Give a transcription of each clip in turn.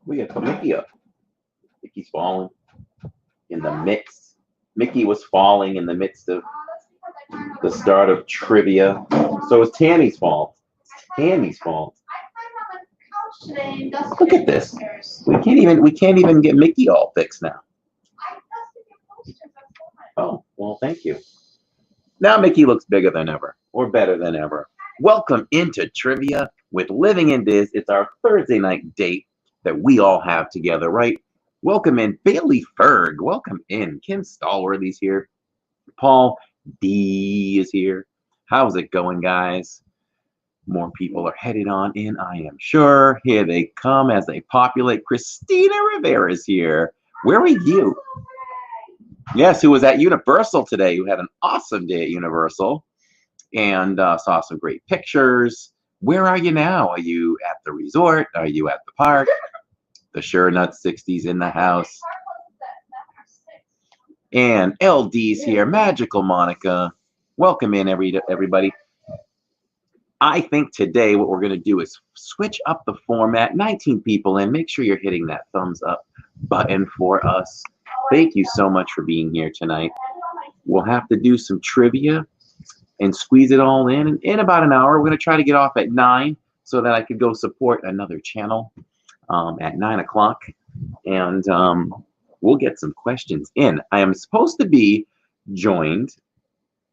We gotta put Mickey up. Mickey's falling in the midst. Mickey was falling in the midst of the start of trivia. So it's Tammy's fault. It's Tammy's fault. Look at this. We can't even get Mickey all fixed now. Oh, well, thank you. Now Mickey looks bigger than ever, or better than ever. Welcome into Trivia with Living in Diz. It's our Thursday night date that we all have together, right? Welcome in Bailey Ferg. Welcome in Kim Stallworthy's here. Paul D is here. How's it going, guys? More people are headed on in, I am sure. Here they come as they populate. Christina Rivera is here. Where are you? Yes, who was at Universal today, who had an awesome day at Universal and saw some great pictures. Where are you now? Are you at the resort? Are you at the park? The Sure Nut 60s in the house. And LD's here. Magical Monica. Welcome in, everybody. I think today what we're going to do is switch up the format. 19 people in. Make sure you're hitting that thumbs up button for us. Thank you so much for being here tonight. We'll have to do some trivia and squeeze it all in. In about an hour, we're going to try to get off at 9 so that I could go support another channel at 9 o'clock. And we'll get some questions in. I am supposed to be joined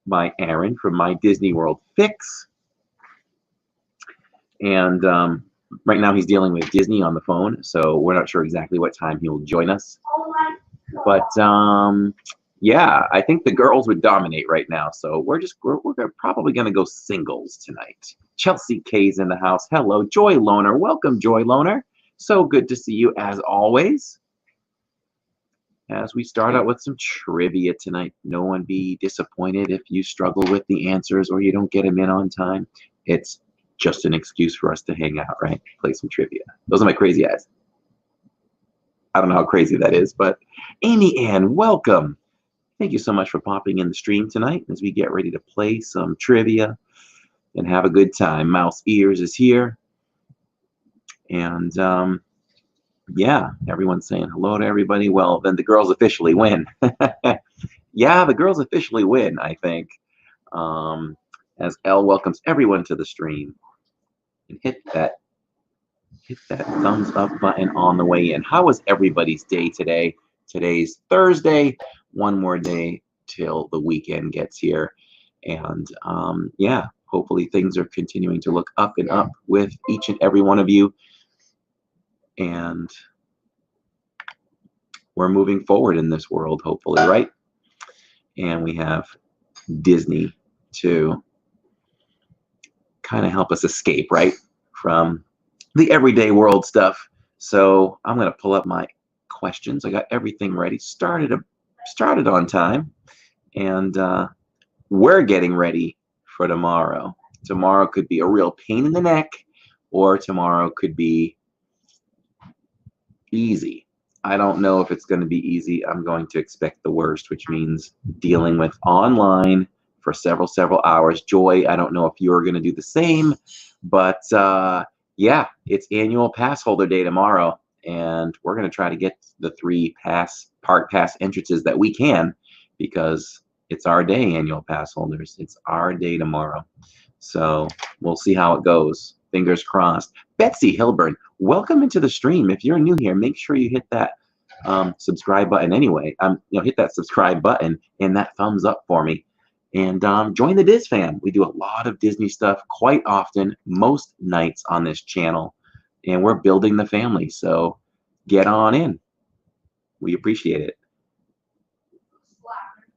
by Aaron from My Disney World Fix. And right now he's dealing with Disney on the phone, so we're not sure exactly what time he will join us. But yeah, I think the girls would dominate right now, so we're probably gonna go singles tonight. Chelsea K's in the house. Hello, Joy Loner. Welcome, Joy Loner. So good to see you as always. As we start out with some trivia tonight, no one be disappointed if you struggle with the answers or you don't get them in on time. It's just an excuse for us to hang out, right? Play some trivia. Those are my crazy eyes. I don't know how crazy that is, but Amy Ann, welcome. Thank you so much for popping in the stream tonight as we get ready to play some trivia and have a good time. Mouse Ears is here. And yeah, everyone's saying hello to everybody. Well, then the girls officially win. Yeah, the girls officially win, I think. As Elle welcomes everyone to the stream. And hit that thumbs up button on the way in. How was everybody's day today? Today's Thursday. One more day till the weekend gets here. And yeah, hopefully things are continuing to look up and up with each and every one of you. And we're moving forward in this world, hopefully, right? And we have Disney to kind of help us escape, right, from the everyday world stuff. So I'm going to pull up my questions. I got everything ready. Started on time, and we're getting ready for tomorrow. Tomorrow could be a real pain in the neck, or tomorrow could be easy. I don't know if it's going to be easy. I'm going to expect the worst, which means dealing with online for several hours. Joy, I don't know if you're going to do the same, but yeah, it's annual pass holder day tomorrow, and we're going to try to get the 3 park pass entrances that we can, because it's our day, annual pass holders. It's our day tomorrow. So we'll see how it goes. Fingers crossed. Betsy Hilburn, welcome into the stream. If you're new here, make sure you hit that subscribe button anyway. Hit that subscribe button and that thumbs up for me. And join the Diz fam. We do a lot of Disney stuff quite often, most nights on this channel. And we're building the family. So get on in. We appreciate it.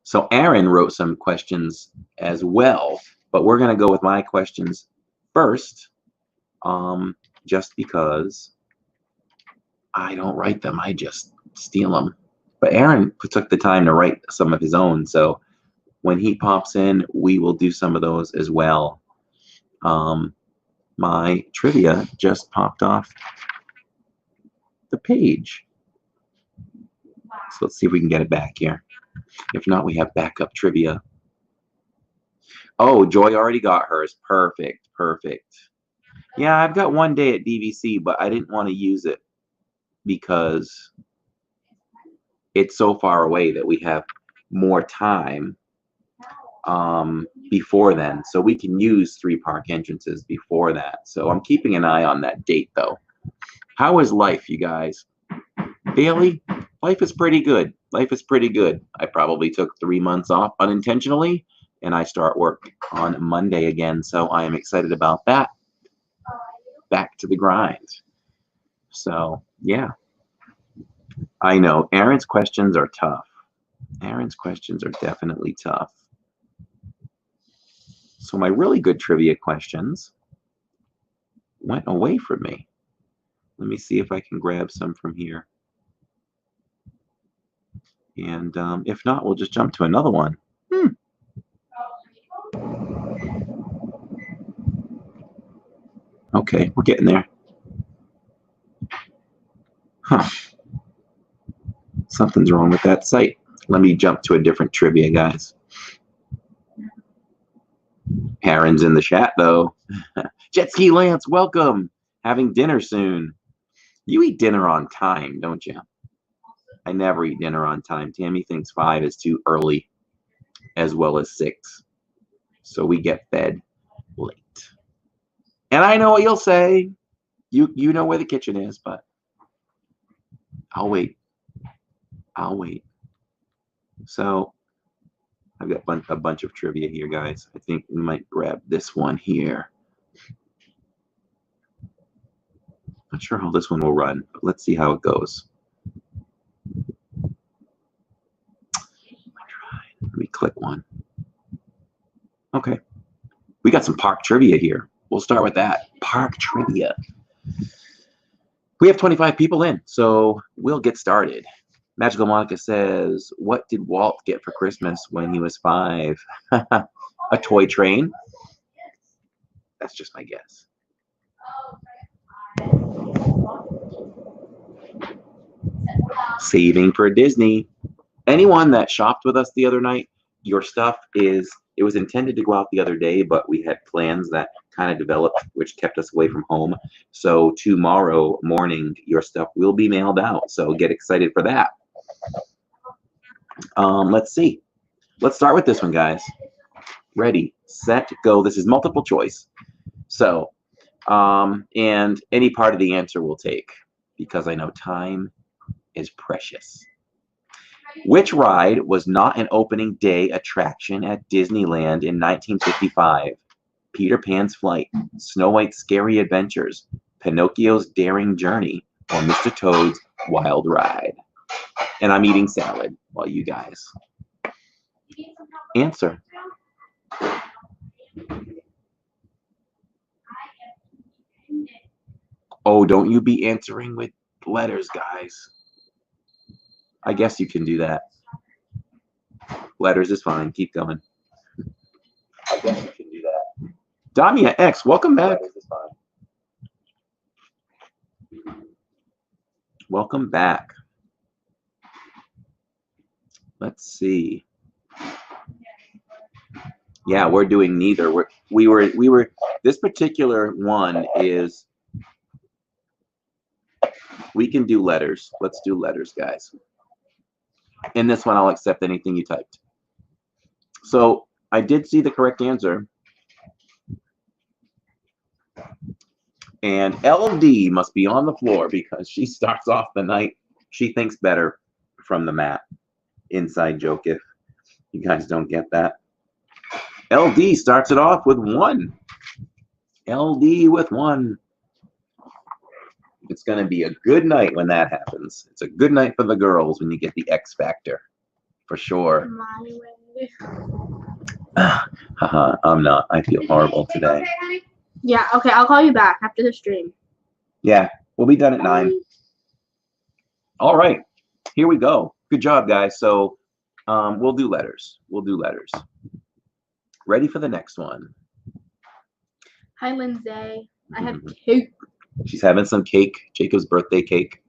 So Aaron wrote some questions as well, but we're going to go with my questions first, just because I don't write them. I just steal them. But Aaron took the time to write some of his own. So when he pops in, we will do some of those as well. My trivia just popped off the page. So let's see if we can get it back here. If not, we have backup trivia. Oh, Joy already got hers. Perfect. Yeah, I've got one day at DVC, but I didn't want to use it because it's so far away that we have more time before then, so we can use 3 park entrances before that. So I'm keeping an eye on that date though. How is life, you guys? Bailey, life is pretty good. Life is pretty good. I probably took 3 months off unintentionally, and I start work on Monday again, so I am excited about that. Back to the grind. So yeah, I know Aaron's questions are tough. Aaron's questions are definitely tough. So my really good trivia questions went away from me. Let me see if I can grab some from here. And if not, we'll just jump to another one. Okay, we're getting there. Huh. Something's wrong with that site. Let me jump to a different trivia, guys. Aaron's in the chat, though. Jet Ski Lance, welcome. Having dinner soon. You eat dinner on time, don't you? I never eat dinner on time. Tammy thinks 5 is too early, as well as 6. So we get fed late. And I know what you'll say. You know where the kitchen is, but I'll wait. I'll wait. So I've got a bunch of trivia here, guys. I think we might grab this one here. Not sure how this one will run, but let's see how it goes. Let me click one. Okay. We got some park trivia here. We'll start with that. Park trivia. We have 25 people in, so we'll get started. Magical Monica says, what did Walt get for Christmas when he was 5? A toy train? That's just my guess. Saving for Disney. Anyone that shopped with us the other night, your stuff it was intended to go out the other day, but we had plans that kind of developed, which kept us away from home. So tomorrow morning, your stuff will be mailed out. So get excited for that. Let's see. Let's start with this one, guys. Ready, set, go. This is multiple choice. So, and any part of the answer we'll take because I know time is precious. Which ride was not an opening day attraction at Disneyland in 1955? Peter Pan's Flight, Snow White's Scary Adventures, Pinocchio's Daring Journey, or Mr. Toad's Wild Ride? And I'm eating salad while you guys answer. Oh, don't you be answering with letters, guys. I guess you can do that. Letters is fine. Keep going. I guess you can do that. Damia X, welcome back. Welcome back. Let's see. Yeah, we're doing neither. We were. This particular one is. We can do letters. Let's do letters, guys. In this one, I'll accept anything you typed. So I did see the correct answer. And LD must be on the floor because she starts off the night. She thinks better from the mat. Inside joke if you guys don't get that. LD starts it off with 1. LD with 1. It's going to be a good night when that happens. It's a good night for the girls when you get the X Factor. For sure. I'm not. I feel horrible today. Yeah, okay. I'll call you back after the stream. Yeah, we'll be done at 9. All right. Here we go. Good job, guys. So we'll do letters. We'll do letters. Ready for the next one. Hi, Lindsay. I have cake. She's having some cake, Jacob's birthday cake.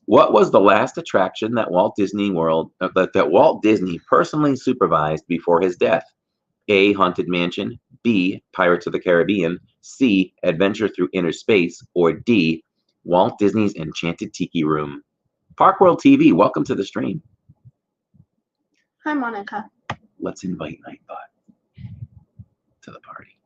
What was the last attraction that Walt Disney personally supervised before his death? A, Haunted Mansion, B, Pirates of the Caribbean, C, Adventure Through Inner Space, or D, Walt Disney's Enchanted Tiki Room. Park World TV, welcome to the stream. Hi, Monica. Let's invite Nightbot to the party.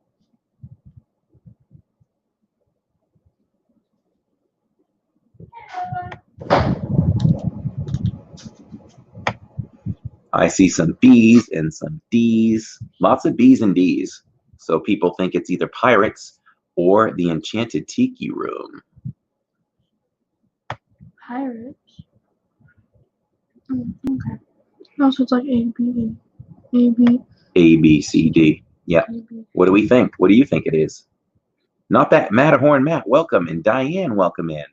I see some B's and some D's. Lots of B's and D's. So people think it's either Pirates or the Enchanted Tiki Room. Pirates? Okay. No, so it's like A, B, A, B. A, B, C, D. Yeah. What do we think? What do you think it is? Not that Matterhorn Matt, welcome. And Diane, welcome in.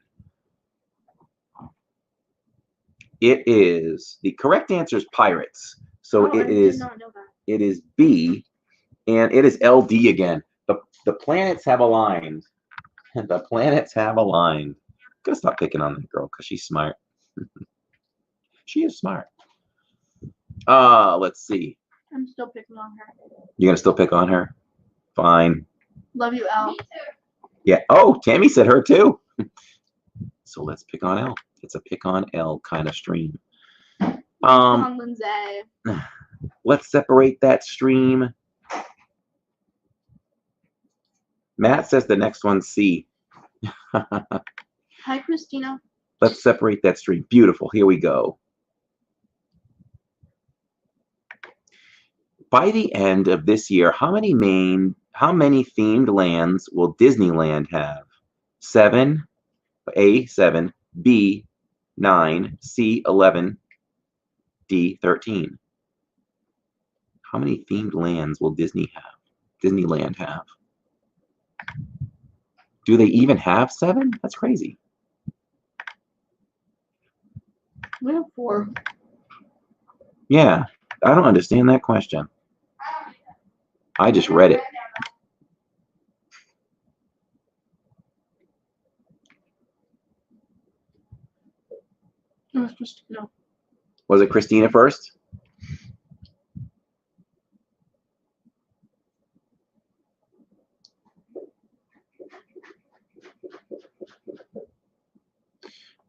It is, the correct answer is Pirates. So I did not know that. It is B, and it is LD again. The planets have aligned. The planets have aligned. I'm gonna stop picking on that girl because she's smart. She is smart. Let's see. I'm still picking on her. You're gonna still pick on her? Fine. Love you, L. Yeah. Oh, Tammy said her too. So let's pick on L. It's a pick on L kind of stream. On Lindsay. Let's separate that stream. Matt says the next one's C. Hi, Christina. Let's separate that stream. Beautiful. Here we go. By the end of this year, how many themed lands will Disneyland have? 7, A, 7, B, 9, C, 11, D, 13. How many themed lands will Disneyland have? Do they even have 7? That's crazy. We have 4. Yeah, I don't understand that question. I just read it. No, it's just, no. Was it Christina first?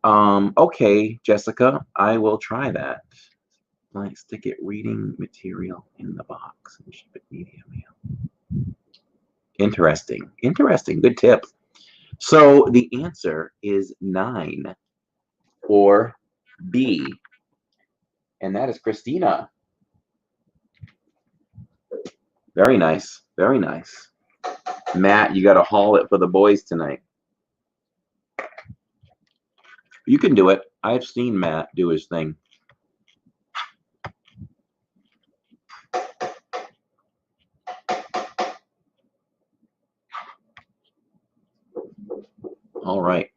Okay, Jessica, I will try that. Like, stick it reading material in the box and ship it media mail. Interesting. Interesting. Good tip. So the answer is 9 or B. And that is Christina. Very nice. Very nice. Matt, you got to haul it for the boys tonight. You can do it. I've seen Matt do his thing. All right.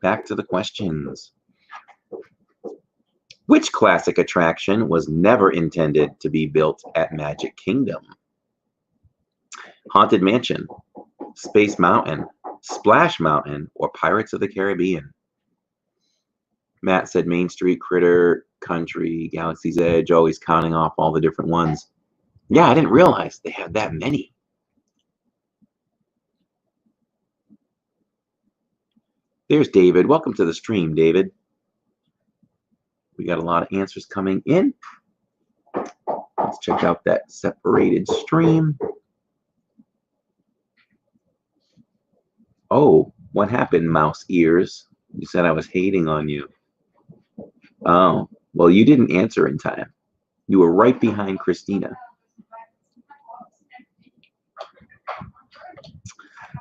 Back to the questions. Which classic attraction was never intended to be built at Magic Kingdom? Haunted Mansion, Space Mountain, Splash Mountain, or Pirates of the Caribbean? Matt said Main Street, Critter, Country, Galaxy's Edge, always counting off all the different ones. Yeah, I didn't realize they had that many. There's David. Welcome to the stream, David. We got a lot of answers coming in. Let's check out that separated stream. Oh, what happened, mouse ears? You said I was hating on you. Oh, well, you didn't answer in time. You were right behind Christina.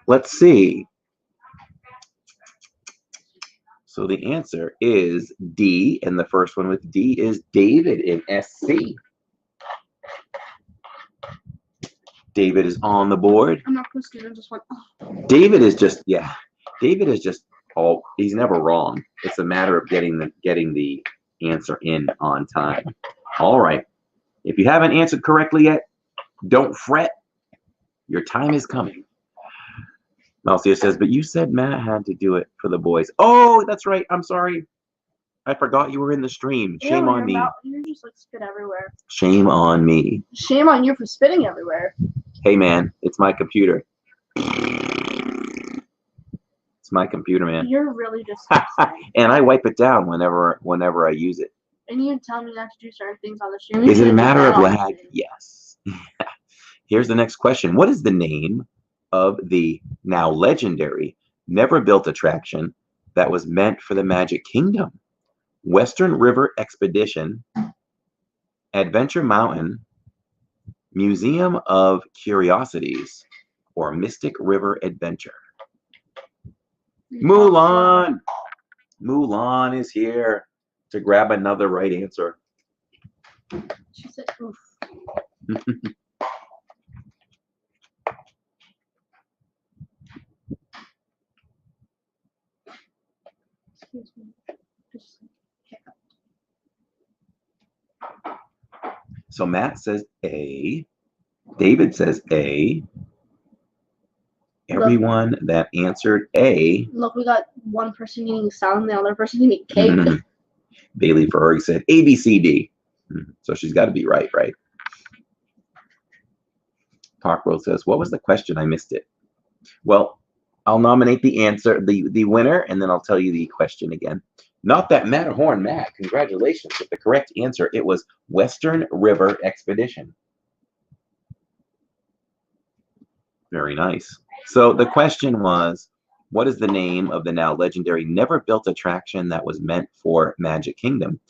Let's see. So the answer is D, and the first one with D is David in SC. David is on the board. I'm not Christina, just like, oh. David is just, yeah. David is just, oh, he's never wrong. It's a matter of getting the answer in on time. All right. If you haven't answered correctly yet, don't fret. Your time is coming. Malcia says, but you said Matt had to do it for the boys. Oh, that's right. I'm sorry. I forgot you were in the stream. Shame on me. You just like spit everywhere. Shame on me. Shame on you for spitting everywhere. Hey, man, it's my computer. It's It's my computer, man. You're really disgusting. And I wipe it down whenever I use it. And you tell me not to do certain things on the stream. Is it a matter of lag? lag? Yes. Here's the next question. What is the name of the now legendary, never built attraction that was meant for the Magic Kingdom? Western River Expedition, Adventure Mountain, Museum of Curiosities, or Mystic River Adventure? Mulan! Mulan is here to grab another right answer. She said, oof. Excuse me. Just hiccup. So Matt says A. David says A. Everyone that answered A. Look, we got one person eating salad and the other person eating cake. Bailey Ferrari said A, B, C, D. So she's got to be right, right? Parkworld says, what was the question? I missed it. Well, I'll nominate the answer, the winner, and then I'll tell you the question again. Not that Matterhorn, Matt. Congratulations with the correct answer. It was Western River Expedition. Very nice. So the question was, what is the name of the now legendary never built attraction that was meant for Magic Kingdom?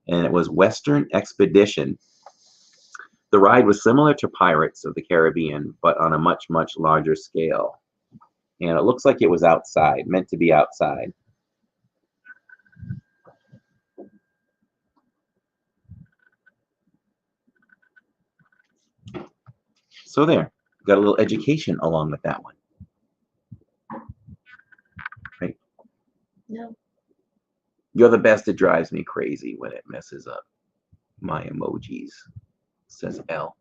And it was Western Expedition. The ride was similar to Pirates of the Caribbean, but on a much, much larger scale. And it looks like it was outside, meant to be outside. So there, got a little education along with that one. Right? No. You're the best. It drives me crazy when it messes up my emojis, says L.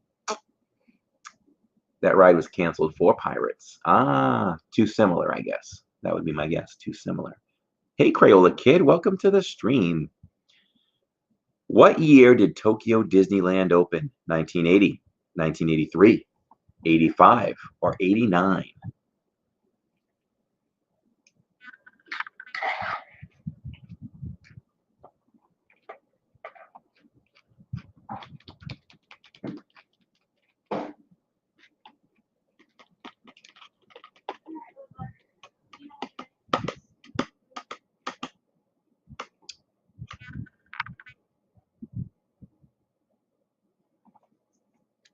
That ride was canceled for Pirates. Ah, too similar, I guess. That would be my guess, too similar. Hey, Crayola Kid, welcome to the stream. What year did Tokyo Disneyland open? 1980, 1983, 85, or 89?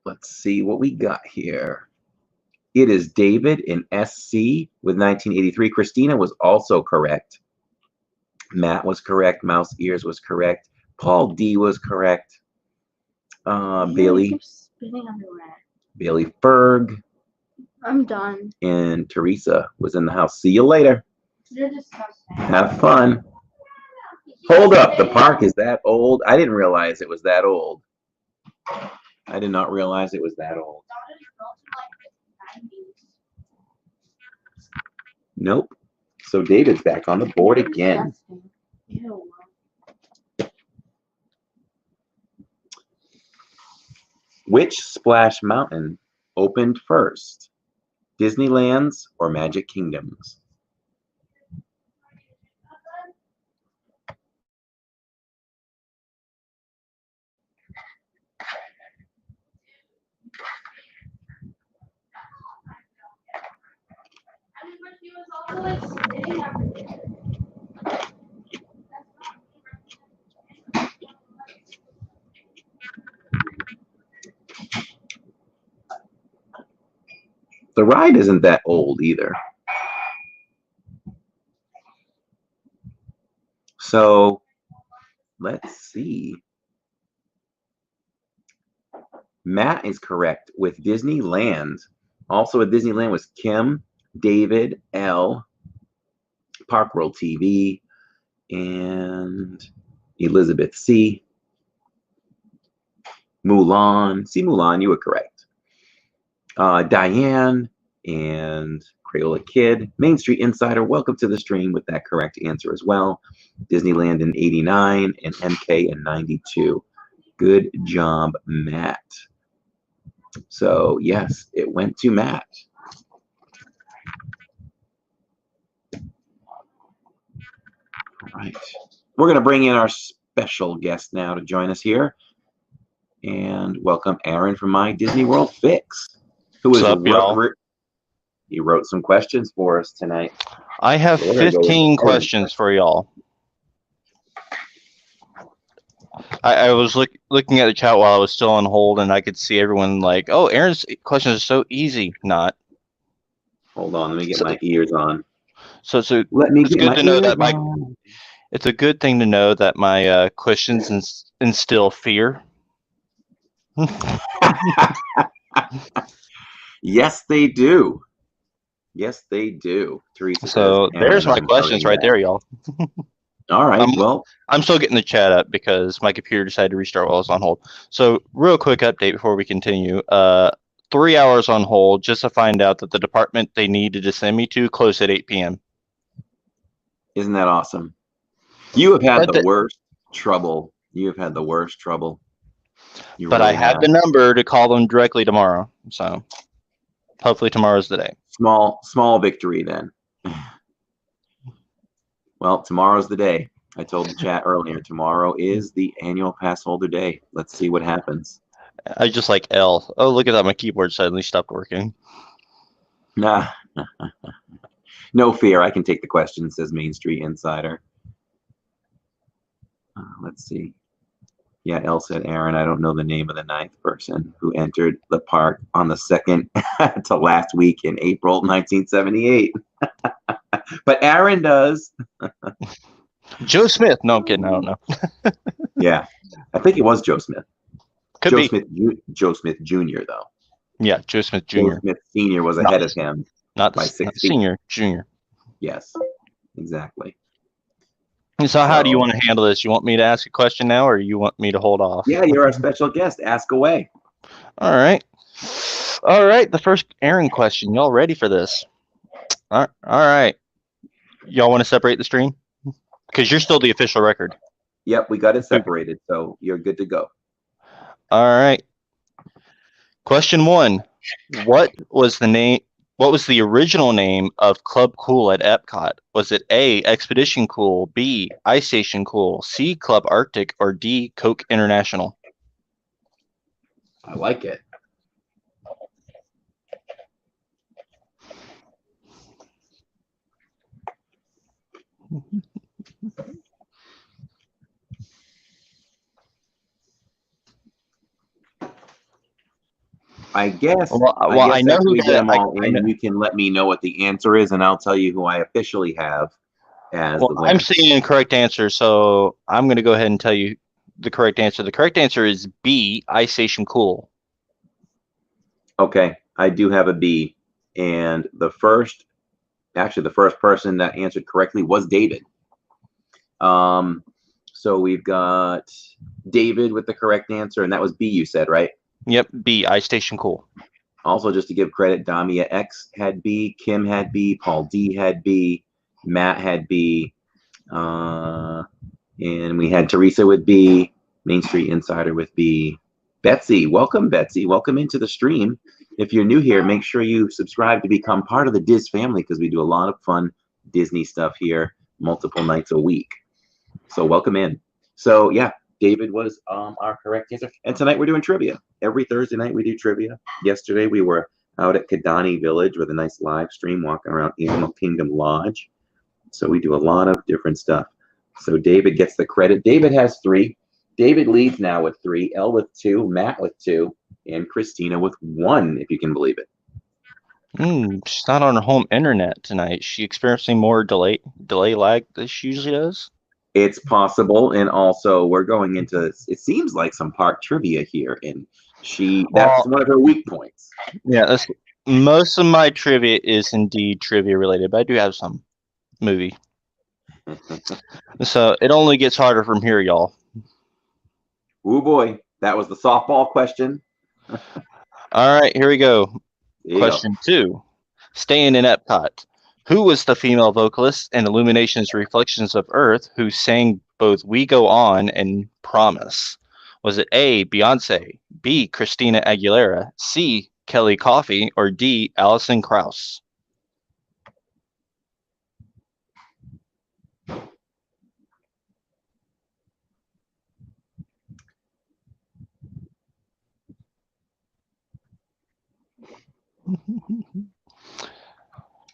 Let's see what we got here. It is David in SC with 1983. Christina was also correct. Matt was correct. Mouse Ears was correct. Paul D was correct. Bailey. Spinning everywhere. Bailey Ferg. I'm done. And Teresa was in the house. See you later. You're disgusting. Have fun. Hold up. The park is that old? I didn't realize it was that old. I did not realize it was that old. Nope. So David's back on the board again. Ew. Which Splash Mountain opened first? Disneyland's or Magic Kingdom's? The ride isn't that old either. So let's see. Matt is correct with Disneyland. Also at Disneyland was Kim, David, L, Park World TV, and Elizabeth C. Mulan. See, Mulan, you were correct. Diane and Crayola Kid. Main Street Insider, welcome to the stream with that correct answer as well. Disneyland in 89 and MK in 92. Good job, Matt. So, yes, it went to Matt. Right. We're going to bring in our special guest now to join us here. And welcome Aaron from My Disney World Fix, who is What's up, y'all? He wrote some questions for us tonight. I have So we're gonna go with 15 Aaron. questions for y'all. I was looking at the chat while I was still on hold, and I could see everyone like, "Oh, Aaron's questions are so easy." Not. Hold on, let me get my ears on. So it's Get good my to know that ears on. it's a good thing to know that my questions instill fear. Yes, they do. Yes, they do. Teresa So says, there's my I'm questions right there, y'all. All right. Well, I'm still getting the chat up because my computer decided to restart while I was on hold. So real quick update before we continue. 3 hours on hold just to find out that the department they needed to send me to closed at 8 p.m. Isn't that awesome? You have had the worst trouble. You have had the worst trouble. But I have the number to call them directly tomorrow. So hopefully tomorrow's the day. Small victory then. Well, tomorrow's the day. I told the chat earlier, tomorrow is the annual pass holder day. Let's see what happens. I just like L. Oh, look at that. My keyboard suddenly stopped working. Nah. No fear. I can take the question, says Main Street Insider. Let's see. Yeah, Elle said, Aaron, I don't know the name of the 9th person who entered the park on the 2nd to last week in April 1978. But Aaron does. Joe Smith. No, I'm kidding. I don't know. Yeah, I think it was Joe Smith. Could be. Joe Smith Jr., though. Yeah, Joe Smith Jr. Joe Smith Sr. was ahead of him. Not the senior, junior. Yes, exactly. So how do you want to handle this? You want me to ask a question now, or you want me to hold off? Yeah, you're our special guest. Ask away. All right. All right, the first Aaron question. Y'all ready for this? All right. Y'all want to separate the stream? Because you're still the official record. Yep, we got it separated, so you're good to go. All right. Question 1. What was the original name of Club Cool at Epcot? Was it A, Expedition Cool, B, Ice Station Cool, C, Club Arctic, or D, Coke International? I like it. I guess. I know who we get them all in. You can let me know what the answer is, and I'll tell you who I officially have as the winner. I'm seeing a correct answer, so I'm going to go ahead and tell you the correct answer. The correct answer is B, Ice Station Cool. Okay, I do have a B, and the first person that answered correctly was David. So we've got David with the correct answer, and that was B, you said, right? Yep, B, Ice Station Cool. Also, just to give credit, Damia X had B, Kim had B, Paul D had B, Matt had B, and we had Teresa with B, Main Street Insider with B. Betsy, welcome, Betsy. Welcome into the stream. If you're new here, make sure you subscribe to become part of the Diz family because we do a lot of fun Disney stuff here multiple nights a week. So welcome in. So yeah, David was our correct answer. And tonight we're doing trivia. Every Thursday night we do trivia. Yesterday we were out at Kidani Village with a nice live stream walking around Animal Kingdom Lodge. So we do a lot of different stuff. So David gets the credit. David has 3. David leads now with 3, Elle with 2, Matt with 2, and Christina with 1, if you can believe it. She's not on her home internet tonight. She experiencing more delay lag than she usually does. It's possible, and also we're going into, it seems like some park trivia here, and that's one of her weak points. Yeah, most of my trivia is indeed trivia related, but I do have some movie. So it only gets harder from here, y'all. Oh boy, that was the softball question. All right, here we go. Question 2. Staying in Epcot. Who was the female vocalist in Illumination's Reflections of Earth who sang both We Go On and Promise? Was it A, Beyonce, B, Christina Aguilera, C, Kelly Coffey, or D, Alison Krauss?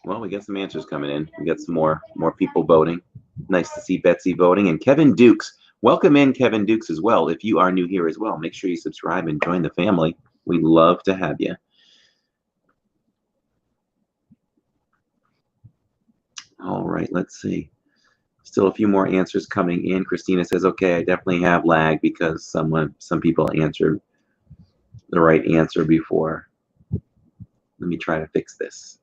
Well, we got some answers coming in. We got some more people voting. Nice to see Betsy voting. And Kevin Dukes. Welcome in, Kevin Dukes, as well. If you are new here as well, make sure you subscribe and join the family. We'd love to have you. All right, let's see. Still a few more answers coming in. Christina says, okay, I definitely have lag because some people answered the right answer before. Let me try to fix this.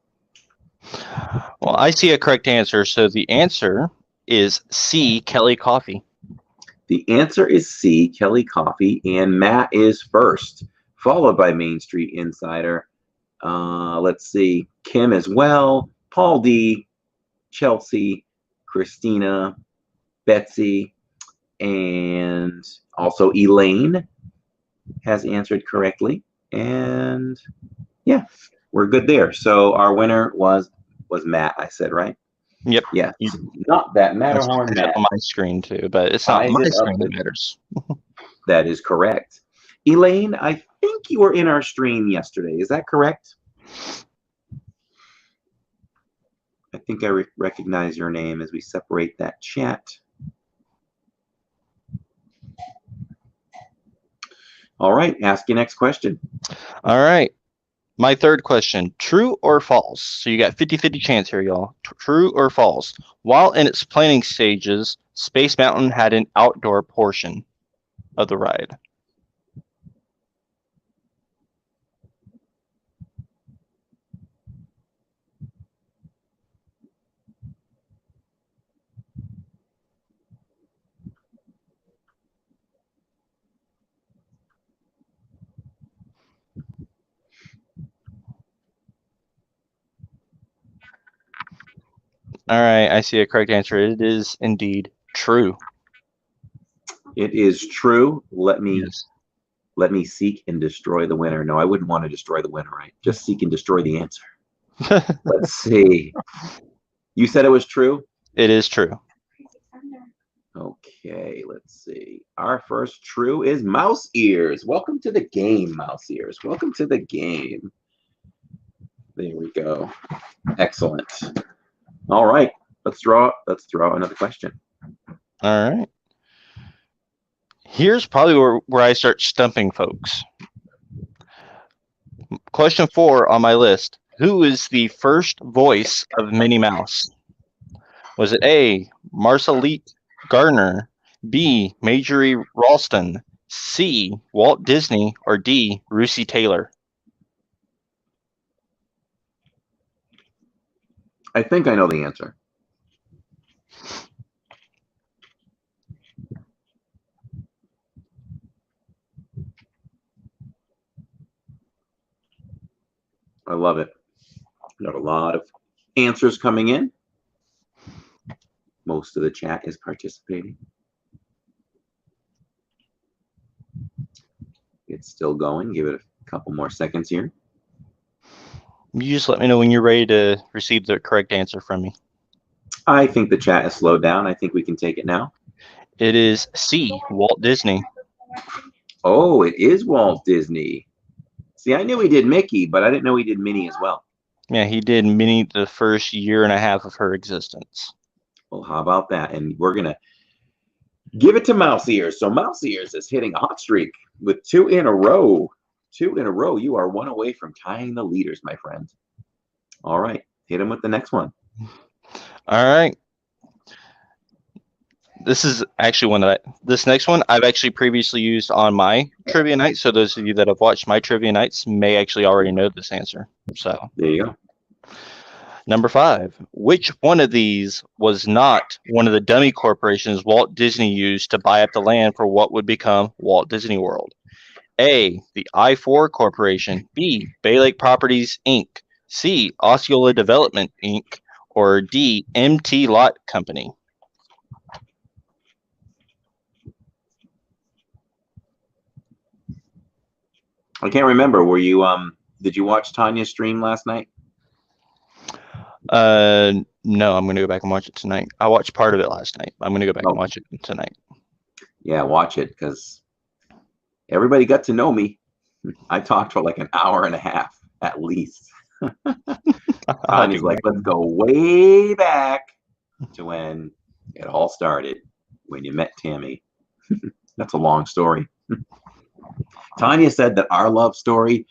Well, I see a correct answer. So the answer is C, Kelly Coffee. The answer is C, Kelly Coffee, and Matt is first, followed by Main Street Insider. Let's see, Kim as well, Paul D, Chelsea, Christina, Betsy, and also Elaine has answered correctly. And yeah, we're good there. So our winner was Matt, I said, right? Yep. Yeah. Not that Matterhorn Matt. On my screen too, but it's not my screen that matters. That is correct. Elaine, I think you were in our stream yesterday. Is that correct? I think I recognize your name as we separate that chat. All right, ask your next question. All right. My third question, true or false? So you got 50-50 chance here, y'all. True or false? While in its planning stages, Space Mountain had an outdoor portion of the ride. All right, I see a correct answer. It is indeed true. It is true. Let me seek and destroy the winner. No, I wouldn't want to destroy the winner, right? Just seek and destroy the answer. Let's see. You said it was true? It is true. Okay, let's see. Our first true is Mouse Ears. Welcome to the game, Mouse Ears. Welcome to the game. There we go. Excellent. All right, let's draw another question. All right. Here's probably where I start stumping folks. Question 4 on my list. Who is the first voice of Minnie Mouse? Was it A, Marcelite Gardner, B, Marjorie Ralston, C, Walt Disney, or D, Russi Taylor? I think I know the answer. I love it. We got a lot of answers coming in. Most of the chat is participating. It's still going. Give it a couple more seconds here. You just let me know when you're ready to receive the correct answer from me. I think the chat has slowed down. I think we can take it now. It is C, Walt Disney. Oh, it is Walt Disney. See, I knew he did Mickey, but I didn't know he did Minnie as well. Yeah, he did Minnie the first year and a half of her existence. Well, how about that? And we're going to give it to Mouse Ears. So Mouse Ears is hitting a hot streak with 2 in a row. 2 in a row. You are 1 away from tying the leaders, my friend. All right. Hit him with the next one. All right. This is actually this next one I've actually previously used on my trivia night. So those of you that have watched my trivia nights may actually already know this answer. So there you go. Number 5, which one of these was not one of the dummy corporations Walt Disney used to buy up the land for what would become Walt Disney World? A, the I-4 Corporation, B, Bay Lake Properties, Inc., C, Osceola Development, Inc., or D, MT Lot Company? I can't remember. Were you did you watch Tanya's stream last night? No, I'm going to go back and watch it tonight. I watched part of it last night. I'm going to go back and watch it tonight. Yeah, watch it because everybody got to know me. I talked for like an hour and a half at least. Tanya's like, let's go way back to when it all started, when you met Tammy. That's a long story. Tanya said that our love story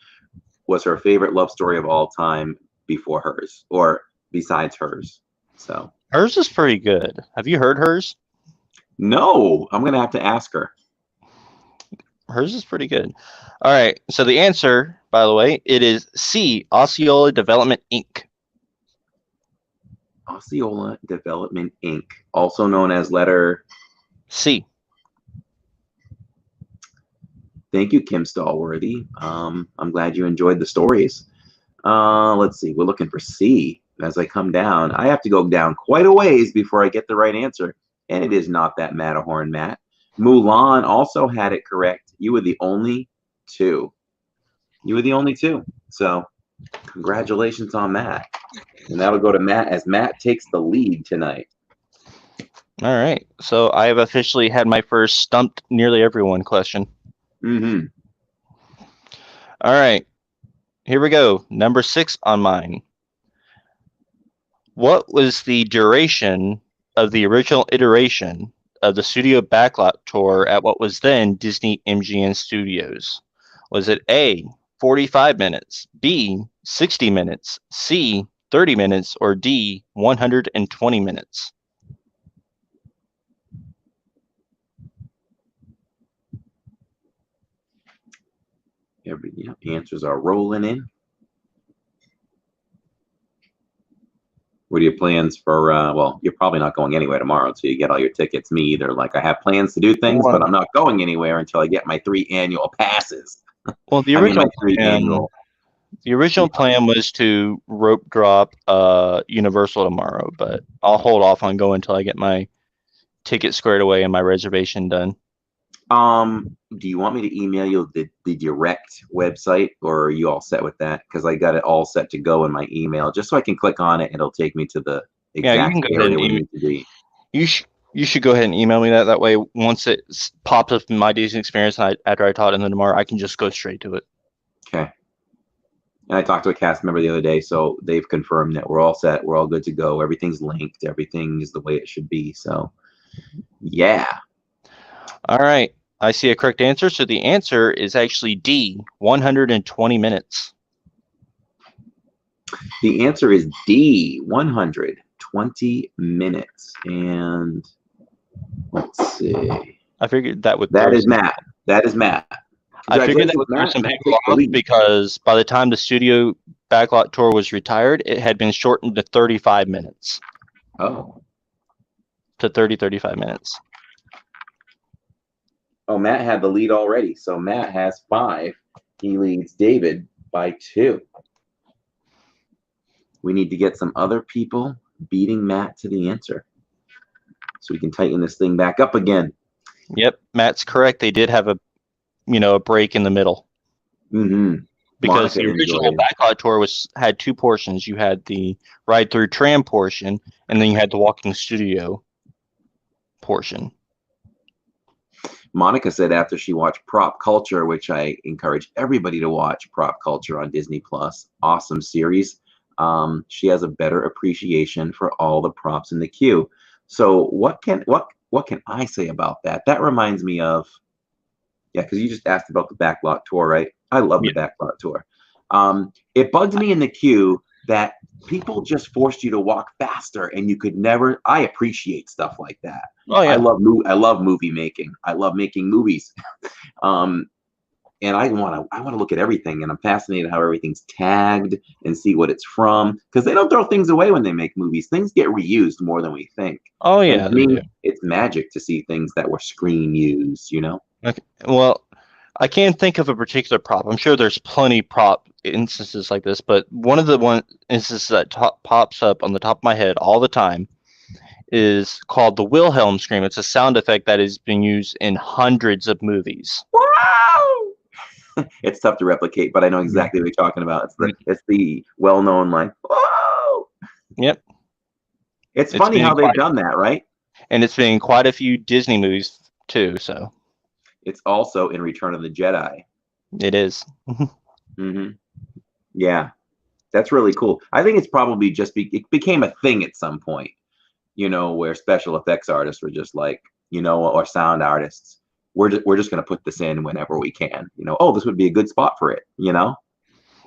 was her favorite love story of all time before hers, or besides hers. So Hers is pretty good. Have you heard hers? no, I'm gonna have to ask her. Hers is pretty good. All right. So the answer, by the way, it is C, Osceola Development Inc. Osceola Development Inc., also known as letter C. Thank you, Kim Stallworthy. I'm glad you enjoyed the stories. Let's see. We're looking for C. As I come down, I have to go down quite a ways before I get the right answer. And it is not that Matterhorn, Matt. Mulan also had it correct. You were the only two. You were the only two. So congratulations on that. And that'll go to Matt as Matt takes the lead tonight. All right. So I have officially had my first stumped nearly everyone question. Mm-hmm. All right. Here we go. Number 6 on mine. What was the duration of the original iteration of the studio backlot tour at what was then Disney MGM Studios? Was it A, 45 minutes, B, 60 minutes, C, 30 minutes, or D, 120 minutes? Answers are rolling in. What are your plans for, well, you're probably not going anywhere tomorrow until you get all your tickets. Me either. Like, I have plans to do things, but I'm not going anywhere until I get my 3 annual passes. Well, the original plan was to rope drop Universal tomorrow, but I'll hold off on going until I get my ticket squared away and my reservation done. Do you want me to email you the direct website, or are you all set with that? Because I got it all set to go in my email, just so I can click on it and it'll take me to the exact area we need to be. You should go ahead and email me that. That way, once it pops up in my Disney experience, after I taught it, and then tomorrow, I can just go straight to it. Okay. And I talked to a cast member the other day, so they've confirmed that we're all set. We're all good to go. Everything's linked. Everything is the way it should be. So, yeah. All right. I see a correct answer. So the answer is actually D, 120 minutes. The answer is D, 120 minutes. And let's see. I figured that would. That is Matt. That is Matt. I figured that would throw some people off because by the time the studio backlot tour was retired, it had been shortened to 35 minutes. Oh. To 35 minutes. Oh, Matt had the lead already. So Matt has 5. He leads David by 2. We need to get some other people beating Matt to the answer, so we can tighten this thing back up again. Yep, Matt's correct. They did have a break in the middle. Mm-hmm. Because the original backlot tour had 2 portions. You had the ride through tram portion, and then you had the walking studio portion. Monica said after she watched Prop Culture, which I encourage everybody to watch, Prop Culture on Disney Plus, awesome series. She has a better appreciation for all the props in the queue. So what can I say about that? That reminds me of, because you just asked about the backlot tour, right? I love the backlot tour. It bugs me in the queue that people just forced you to walk faster, and you could never. I appreciate stuff like that. Oh yeah, I love movie making. I love making movies, and I want to look at everything, and I'm fascinated how everything's tagged and see what it's from, because they don't throw things away when they make movies. Things get reused more than we think. Oh yeah, to me, it's magic to see things that were screen used. Okay. Well, I can't think of a particular prop. I'm sure there's plenty prop instances like this, but one of the instances that pops up on the top of my head all the time is called the Wilhelm scream. It's a sound effect that has been used in hundreds of movies. Wow! It's tough to replicate, but I know exactly what you're talking about. It's the well-known whoa! Yep. It's funny how they've done that, right? And it's been in quite a few Disney movies too, so. It's also in Return of the Jedi. It is. Mm-hmm. Yeah. That's really cool. I think it's probably just it became a thing at some point, where special effects artists were just like, or sound artists. We're just going to put this in whenever we can. Oh, this would be a good spot for it.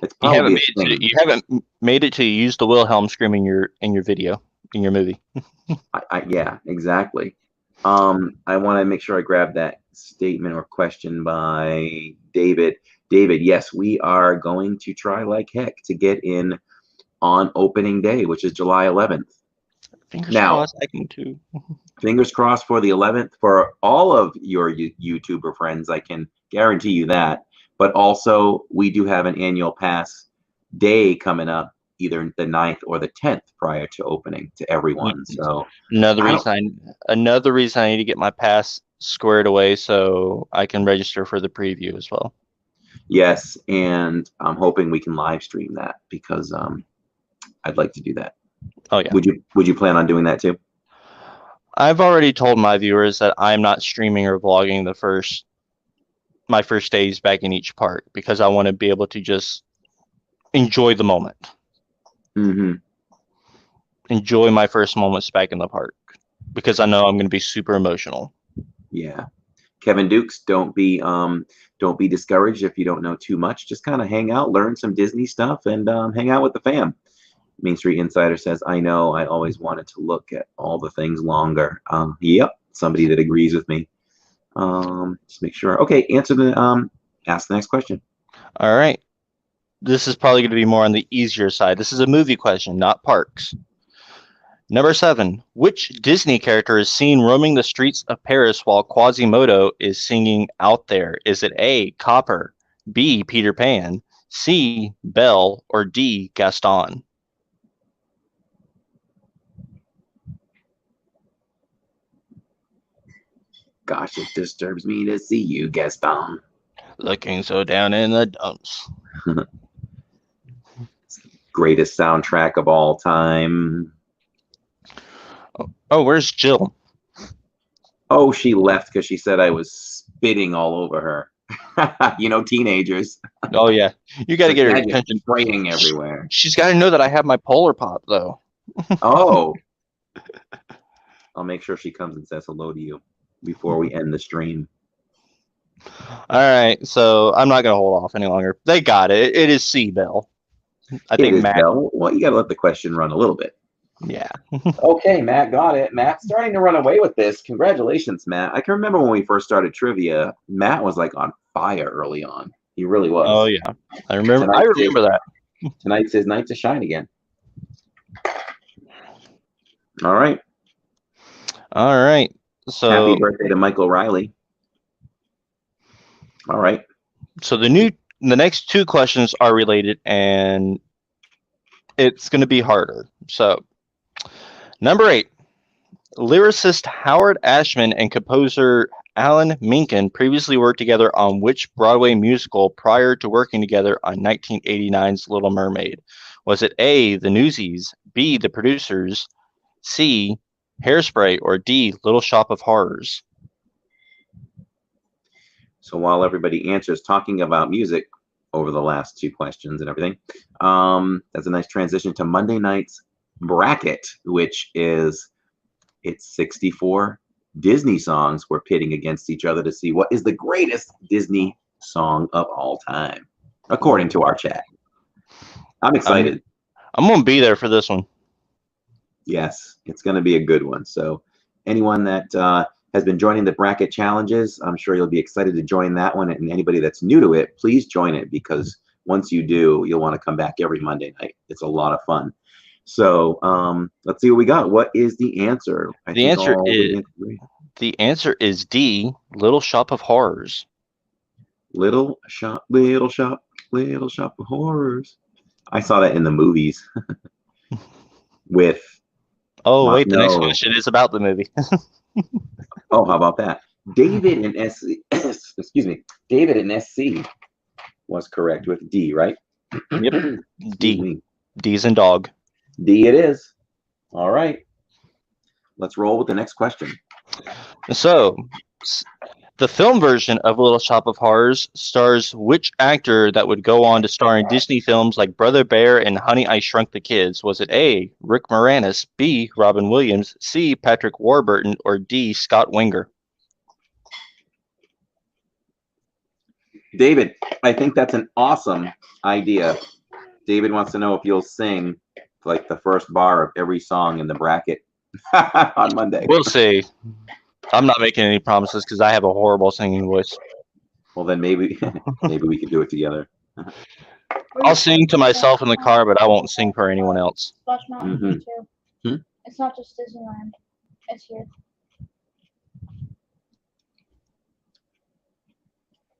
It's probably a thing. You haven't made it to use the Wilhelm scream in your video in your movie. Yeah, exactly. I want to make sure I grab that statement or question by David. David, yes, we are going to try like heck to get in on opening day, which is July 11th. Fingers crossed, I can too. Fingers crossed for the 11th for all of your YouTuber friends. I can guarantee you that. But also, we do have an annual pass day coming up, either the 9th or the 10th prior to opening to everyone. So another reason I need to get my pass squared away so I can register for the preview as well. Yes, and I'm hoping we can live stream that because I'd like to do that. Oh yeah. Would you plan on doing that too? I've already told my viewers that I'm not streaming or vlogging my first days back in each park because I want to be able to just enjoy the moment. Mm-hmm. Enjoy my first moments back in the park because I know I'm going to be super emotional. Yeah. Kevin Dukes, don't be discouraged if you don't know too much. Just kind of hang out, learn some Disney stuff, and hang out with the fam. Main Street Insider says, I know, I always wanted to look at all the things longer. Yep, somebody that agrees with me. Just make sure. Okay, ask the next question. All right. This is probably going to be more on the easier side. This is a movie question, not parks. Number 7. Which Disney character is seen roaming the streets of Paris while Quasimodo is singing Out There? Is it A, Copper, B, Peter Pan, C, Belle, or D, Gaston? Gosh, it disturbs me to see you, Gaston. Looking so down in the dumps. Greatest soundtrack of all time. Oh, where's Jill? Oh, she left because she said I was spitting all over her. Teenagers. Oh, yeah. You got to get her attention. Spraying everywhere. She's got to know that I have my Polar Pop, though. Oh. I'll make sure she comes and says hello to you before we end the stream. All right, so I'm not going to hold off any longer. They got it. It is C, Belle. I think Matt. Belle. Well, you got to let the question run a little bit. Yeah. Okay, Matt got it. Matt's starting to run away with this. Congratulations, Matt. I can remember when we first started trivia, Matt was like on fire early on. He really was. Oh, yeah. I remember that. Tonight's his night to shine again. All right. All right. So happy birthday to Michael Riley. All right. So the next 2 questions are related, and it's going to be harder. So, number 8, lyricist Howard Ashman and composer Alan Menken previously worked together on which Broadway musical prior to working together on 1989's Little Mermaid? Was it A, The Newsies, B, The Producers, C, Hairspray, or D, Little Shop of Horrors? So while everybody answers talking about music over the last 2 questions and everything, that's a nice transition to Monday night's bracket, which is it's 64 Disney songs we're pitting against each other to see what is the greatest Disney song of all time, according to our chat. I'm excited. I'm going to be there for this one. Yes, it's going to be a good one. So anyone that has been joining the bracket challenges, I'm sure you'll be excited to join that one. And anybody that's new to it, please join it, because once you do, you'll want to come back every Monday night. It's a lot of fun. So let's see what we got. What is the answer? The answer is D, Little Shop of Horrors. Little shop of horrors. I saw that in the movies with. Oh, wait, the next question is about the movie. Oh, how about that? David in SC, excuse me, David in SC was correct with D, right? Yep. D. D's and dog. D it is. All right. Let's roll with the next question. So, The film version of Little Shop of Horrors stars which actor that would go on to star in Disney films like Brother Bear and Honey, I Shrunk the Kids? Was it A, Rick Moranis, B, Robin Williams, C, Patrick Warburton, or D, Scott Winger? David, I think that's an awesome idea. David wants to know if you'll sing like the first bar of every song in the bracket on Monday. We'll see. I'm not making any promises because I have a horrible singing voice. Well, then maybe we could do it together. I'll sing to myself in the car, but I won't sing for anyone else. Splash Mountain too. Hmm? It's not just Disneyland. It's here.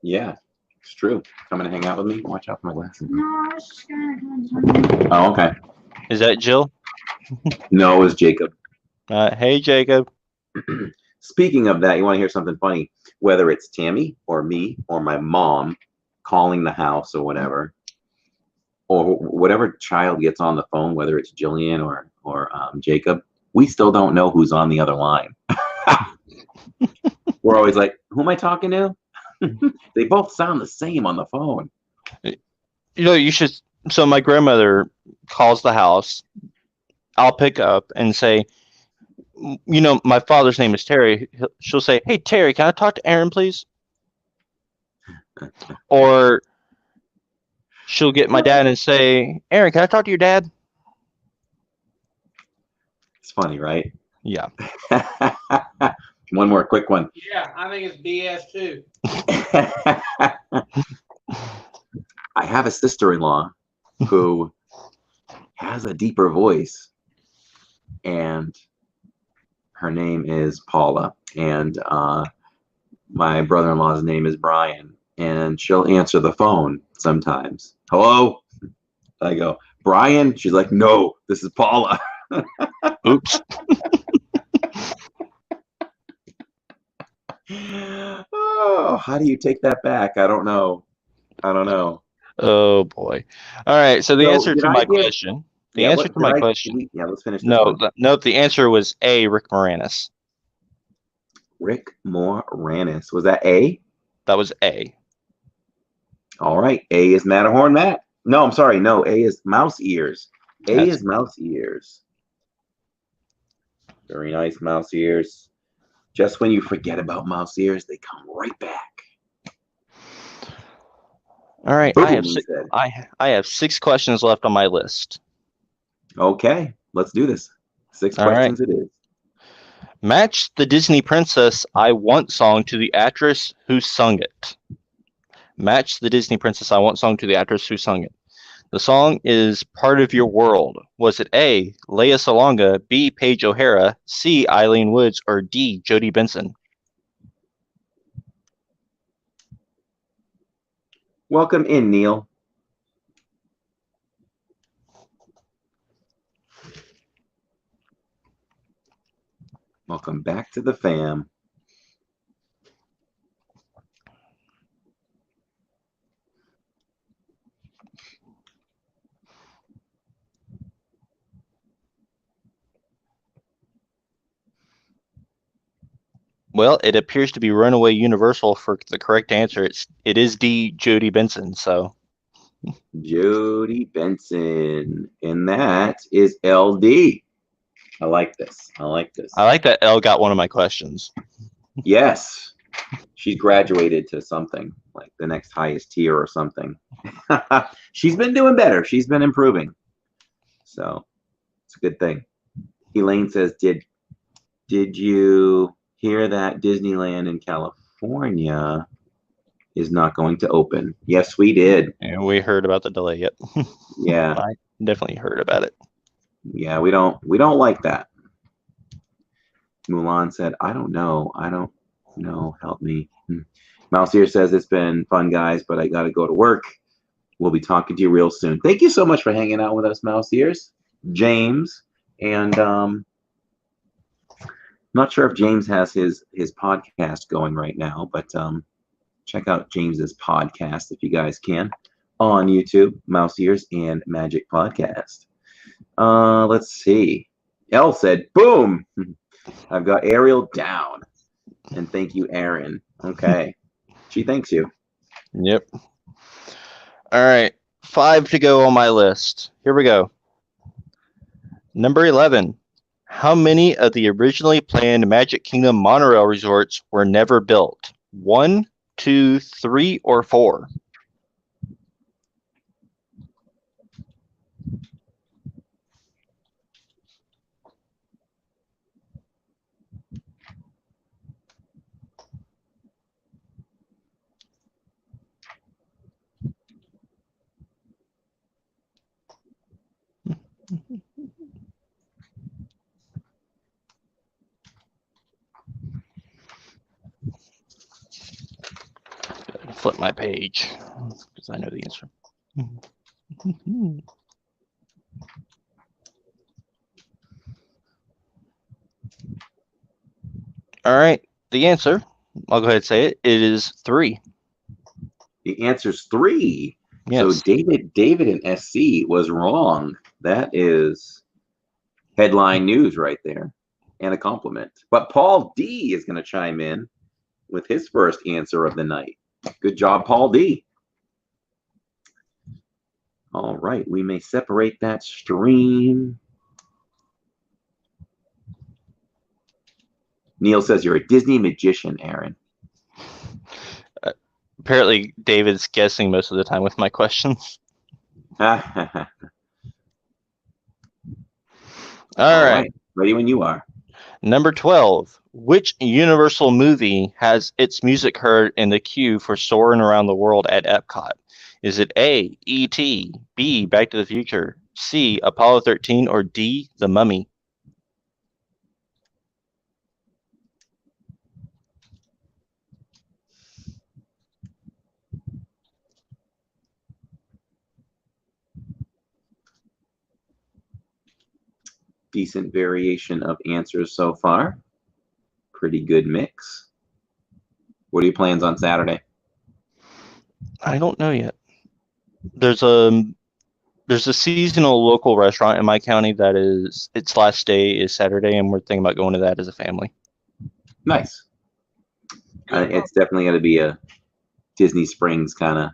Yeah, it's true. Coming to hang out with me? Watch out for my glasses. No, I was just gonna. Oh, okay. Is that Jill? No, it was Jacob. Hey, Jacob. Speaking of that, you want to hear something funny? Whether it's Tammy or me or my mom calling the house or whatever, or whatever child gets on the phone, whether it's Jillian or Jacob, we still don't know who's on the other line. We're always like, who am I talking to? They both sound the same on the phone. You should. So my grandmother calls the house. I'll pick up and say, my father's name is Terry. She'll say, hey, Terry, can I talk to Aaron, please? Or she'll get my dad and say, Aaron, can I talk to your dad? It's funny, right? Yeah. One more quick one. Yeah, I think it's BS too. I have a sister-in-law who has a deeper voice, and her name is Paula, and my brother-in-law's name is Brian, and she'll answer the phone sometimes. Hello? I go, Brian? She's like, no, this is Paula. Oops. Oh, how do you take that back? I don't know. Oh, boy. All right, so the So, answer did to I my get- question. The Yeah, answer what- to my did I- question. Yeah, let's finish this No, one. no, the answer was A, Rick Moranis. Rick Moranis. Was that A? That was A. All right. A is Matterhorn Matt. No, I'm sorry. No, A is Mouse Ears. A That's- is Mouse Ears. Very nice, Mouse Ears. Just when you forget about Mouse Ears, they come right back. All right, Boom, I have he six, said. I have 6 questions left on my list. Okay, let's do this. 6 All right. questions it is. Match the Disney Princess I Want song to the actress who sung it. Match the Disney Princess I Want song to the actress who sung it. The song is Part of Your World. Was it A, Lea Salonga, B, Paige O'Hara, C, Eileen Woods, or D, Jodie Benson? Welcome in, Neil. Welcome back to the fam. Well, it appears to be Runaway Universal for the correct answer. It is D, Jodie Benson. So Jodie Benson. And that is LD. I like this. I like that Elle got one of my questions. Yes. She's graduated to something, like the next highest tier or something. She's been doing better. She's been improving. So it's a good thing. Elaine says, did you hear that Disneyland in California is not going to open? Yes, we did. And we heard about the delay. Yep. Yeah. I definitely heard about it. Yeah, we don't like that. Mulan said, I don't know. Help me. Mouse here says, it's been fun, guys, but I got to go to work. We'll be talking to you real soon. Thank you so much for hanging out with us, Mouse Ears. James, and not sure if James has his podcast going right now, but check out James's podcast if you guys can on YouTube, Mouse Ears and Magic Podcast. Let's see. Elle said, boom. I've got Ariel down. And thank you, Aaron. Okay. She thanks you. Yep. All right. 5 to go on my list. Here we go. Number 11. How many of the originally planned Magic Kingdom monorail resorts were never built? 1, 2, 3, or 4? Flip my page because I know the answer. All right. The answer, I'll go ahead and say it. It is 3. The answer's 3. Yes. So David and SC was wrong. That is headline news right there, and a compliment. But Paul D is going to chime in with his first answer of the night. Good job, Paul D. All right, we may separate that stream. Neil says you're a Disney magician, Aaron. Apparently, David's guessing most of the time with my questions. All right. Ready when you are. Number 12. Which Universal movie has its music heard in the queue for Soarin' Around the World at Epcot? Is it A, E.T., B, Back to the Future, C, Apollo 13, or D, The Mummy? Decent variation of answers so far. Pretty good mix. What are your plans on Saturday? I don't know yet. There's a seasonal local restaurant in my county that is, its last day is Saturday, and we're thinking about going to that as a family. Nice. It's definitely going to be a Disney Springs kind of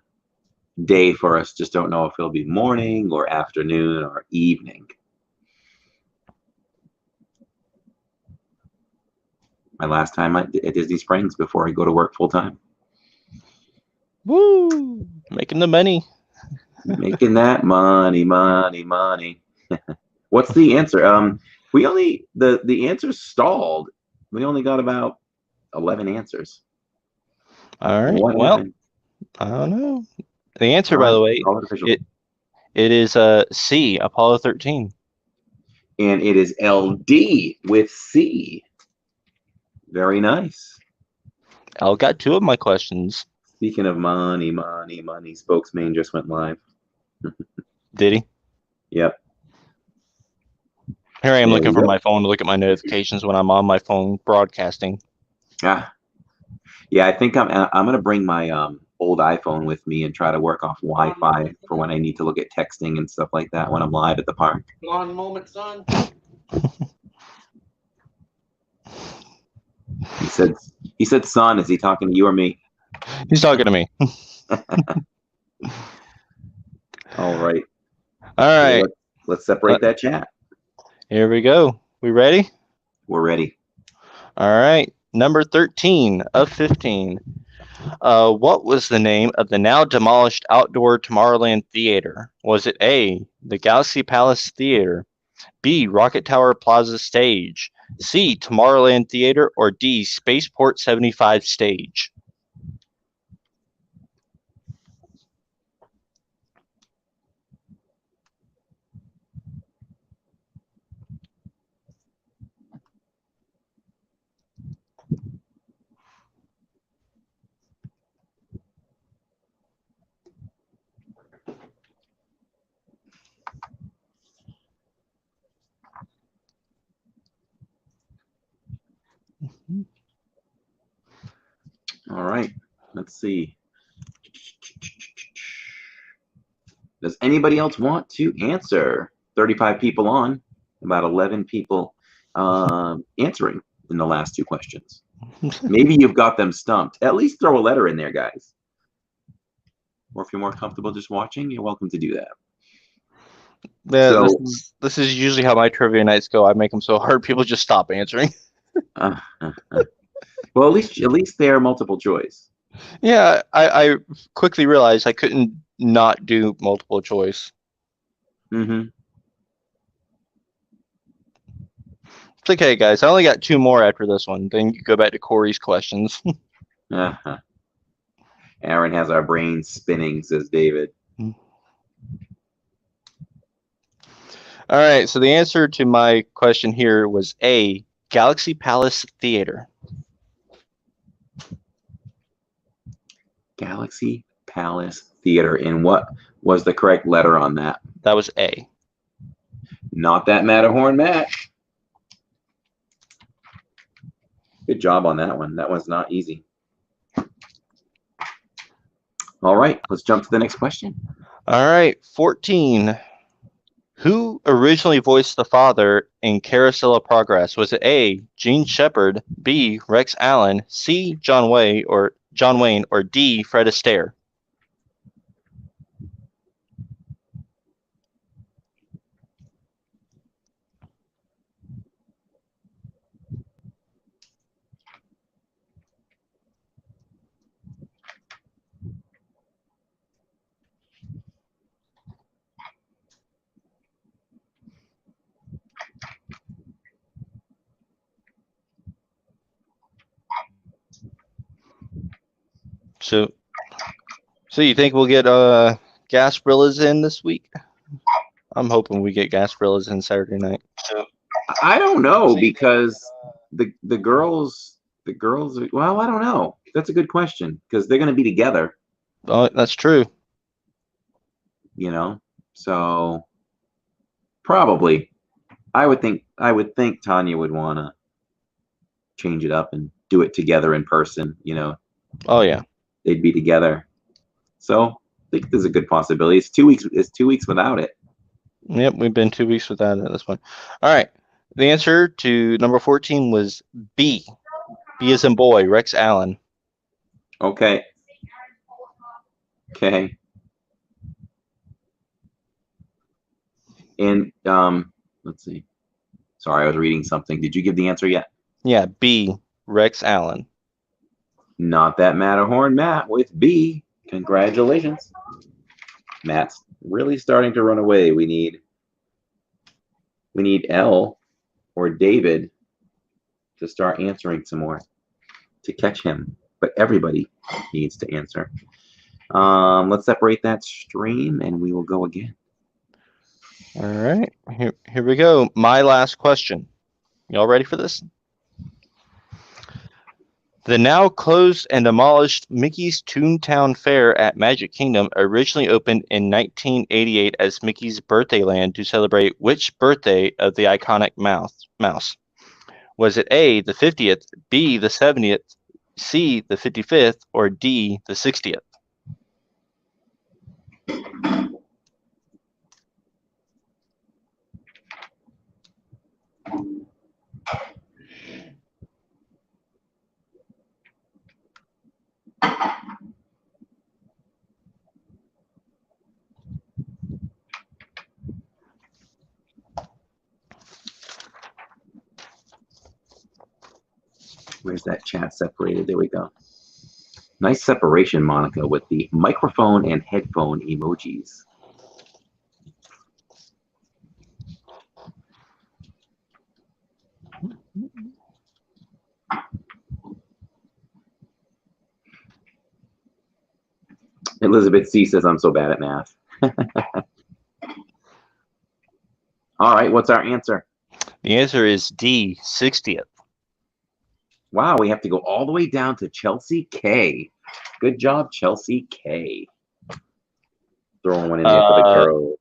day for us. Just don't know if it'll be morning or afternoon or evening. My last time at Disney Springs before I go to work full time. Woo! Making the money. Making that money. What's the answer? We only the answers stalled. We only got about 11 answers. All right. What well, happened? I don't know. The answer, All by right, the way, call it official. it is C, Apollo 13. And it is LD with C. Very nice. Al got 2 of my questions. Speaking of money, Spokesman just went live. Did he? Yep. Here I am There looking we for go. my phone to look at my notifications when I'm on my phone broadcasting. Yeah, I think I'm gonna bring my old iPhone with me and try to work off Wi-Fi for when I need to look at texting and stuff like that when I'm live at the park. Blonde moment, son. He said son. Is he talking to you or me? He's talking to me. All right. All right. Let's separate that chat. Here we go. We ready? We're ready. All right. Number 13 of 15. What was the name of the now demolished outdoor Tomorrowland Theater? Was it A, the Galaxy Palace Theater, B, Rocket Tower Plaza Stage, C, Tomorrowland Theater, or D, Spaceport 75 Stage? All right. Let's see. Does anybody else want to answer? 35 people on, about 11 people answering in the last 2 questions. Maybe you've got them stumped. At least throw a letter in there, guys. Or if you're more comfortable just watching, you're welcome to do that. Yeah, So, this is usually how my trivia nights go. I make them so hard people just stop answering. well, at least they're multiple choice. Yeah, I quickly realized I couldn't not do multiple choice. Mm-hmm. It's okay, guys. I only got 2 more after this one. Then you go back to Corey's questions. Uh-huh. Aaron has our brains spinning, says David. All right, so the answer to my question here was A, Galaxy Palace Theater. Galaxy Palace Theater. And what was the correct letter on that? That was A. Not that Matterhorn, Matt. Good job on that one. That one's not easy. All right, let's jump to the next question. All right, 14. Who originally voiced the father in Carousel of Progress? Was it A, Gene Shepard, B, Rex Allen, C, John Wayne, or D, Fred Astaire? So you think we'll get Gasprillas in this week? I'm hoping we get Gasprillas in Saturday night. I don't know because the girls well, I don't know. That's a good question because they're going to be together. Oh, that's true. You know, so probably I would think Tanya would want to change it up and do it together in person. You know. Oh yeah. They'd be together. So I think there's a good possibility. It's 2 weeks. It's 2 weeks without it. Yep, we've been 2 weeks without it at this point. All right. The answer to number 14 was B. B as in boy, Rex Allen. Okay. Okay. And let's see. Sorry, I was reading something. Did you give the answer yet? Yeah, B, Rex Allen. Not that Matterhorn, Matt, with B. Congratulations. Matt's really starting to run away. We need L or David to start answering some more to catch him. But everybody needs to answer. Let's separate that stream and we will go again. All right, here we go. My last question. Y'all ready for this? The now closed and demolished Mickey's Toontown Fair at Magic Kingdom originally opened in 1988 as Mickey's Birthday Land to celebrate which birthday of the iconic mouse? Was it A, the 50th, B, the 70th, C, the 55th, or D, the 60th? Where's that chat separated? There we go. Nice separation, Monica, with the microphone and headphone emojis. Elizabeth C says, I'm so bad at math. All right, what's our answer? The answer is D, 60th. Wow, we have to go all the way down to Chelsea K. Good job, Chelsea K. Throwing one in there for the girls.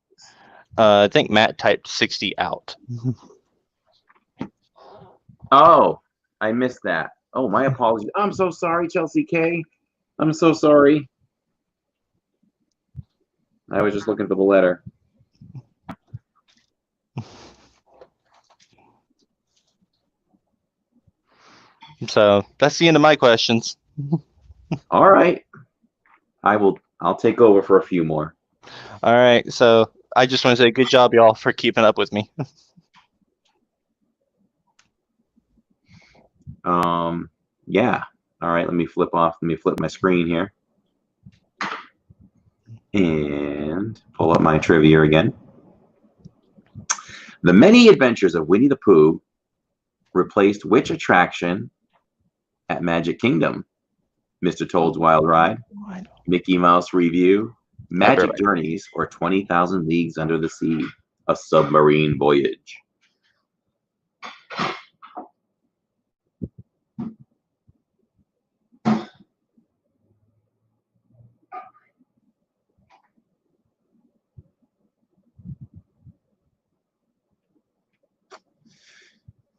I think Matt typed 60 out. Oh, I missed that. Oh, my apologies. I'm so sorry, Chelsea K. I'm so sorry. I was just looking for the letter. So that's the end of my questions. All right. I'll take over for a few more. All right. So I just want to say good job, y'all, for keeping up with me. Yeah. All right, let me flip my screen here. And pull up my trivia again. The Many Adventures of Winnie the Pooh replaced which attraction at Magic Kingdom? Mr. Toad's Wild Ride, Mickey Mouse Review, Magic Journeys, or 20,000 Leagues Under the Sea, A Submarine Voyage?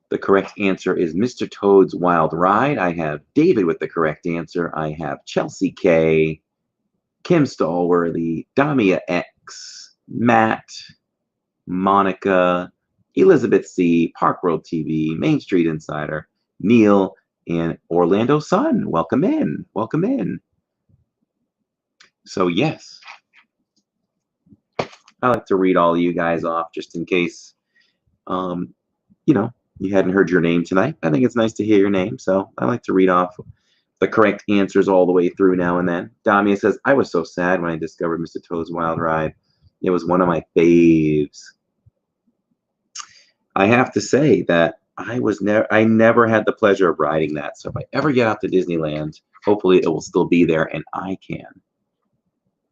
The correct answer is Mr. Toad's Wild Ride. I have David with the correct answer. I have Chelsea K, Kim Stallworthy, Damia X, Matt, Monica, Elizabeth C, Park World TV, Main Street Insider, Neil, and Orlando Sun. Welcome in. Welcome in. So yes, I like to read all of you guys off just in case, you know, you hadn't heard your name tonight. I think it's nice to hear your name, so I like to read off the correct answers all the way through now and then. Damia says, I was so sad when I discovered Mr. Toad's Wild Ride. It was one of my faves. I have to say that I never had the pleasure of riding that. So if I ever get out to Disneyland, hopefully it will still be there and I can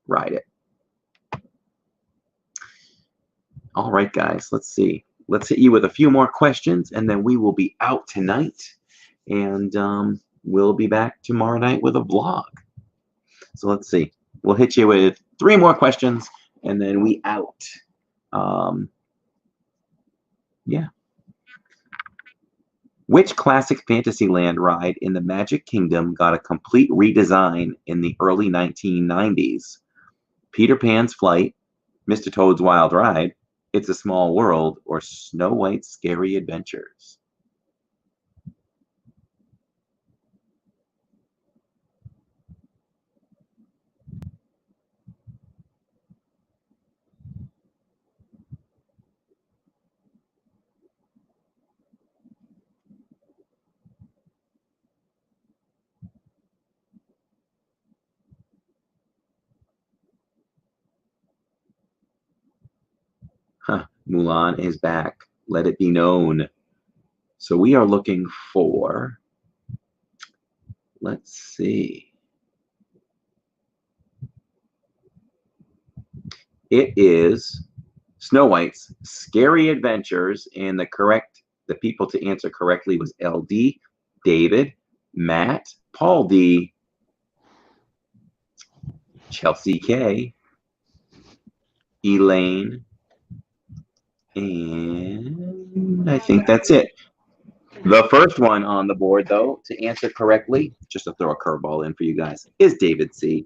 ride it. All right, guys, let's see. Let's hit you with a few more questions, and then we will be out tonight. And we'll be back tomorrow night with a vlog. So let's see. We'll hit you with 3 more questions, and then we out. Yeah. Which classic Fantasyland ride in the Magic Kingdom got a complete redesign in the early 1990s? Peter Pan's Flight, Mr. Toad's Wild Ride, It's a Small World, or Snow White's Scary Adventures? Huh, Mulan is back. Let it be known. So we are looking for, let's see. It is Snow White's Scary Adventures, and the people to answer correctly was LD, David, Matt, Paul D, Chelsea K, Elaine, and I think that's it. The first one on the board, though, to answer correctly, just to throw a curveball in for you guys, is David C.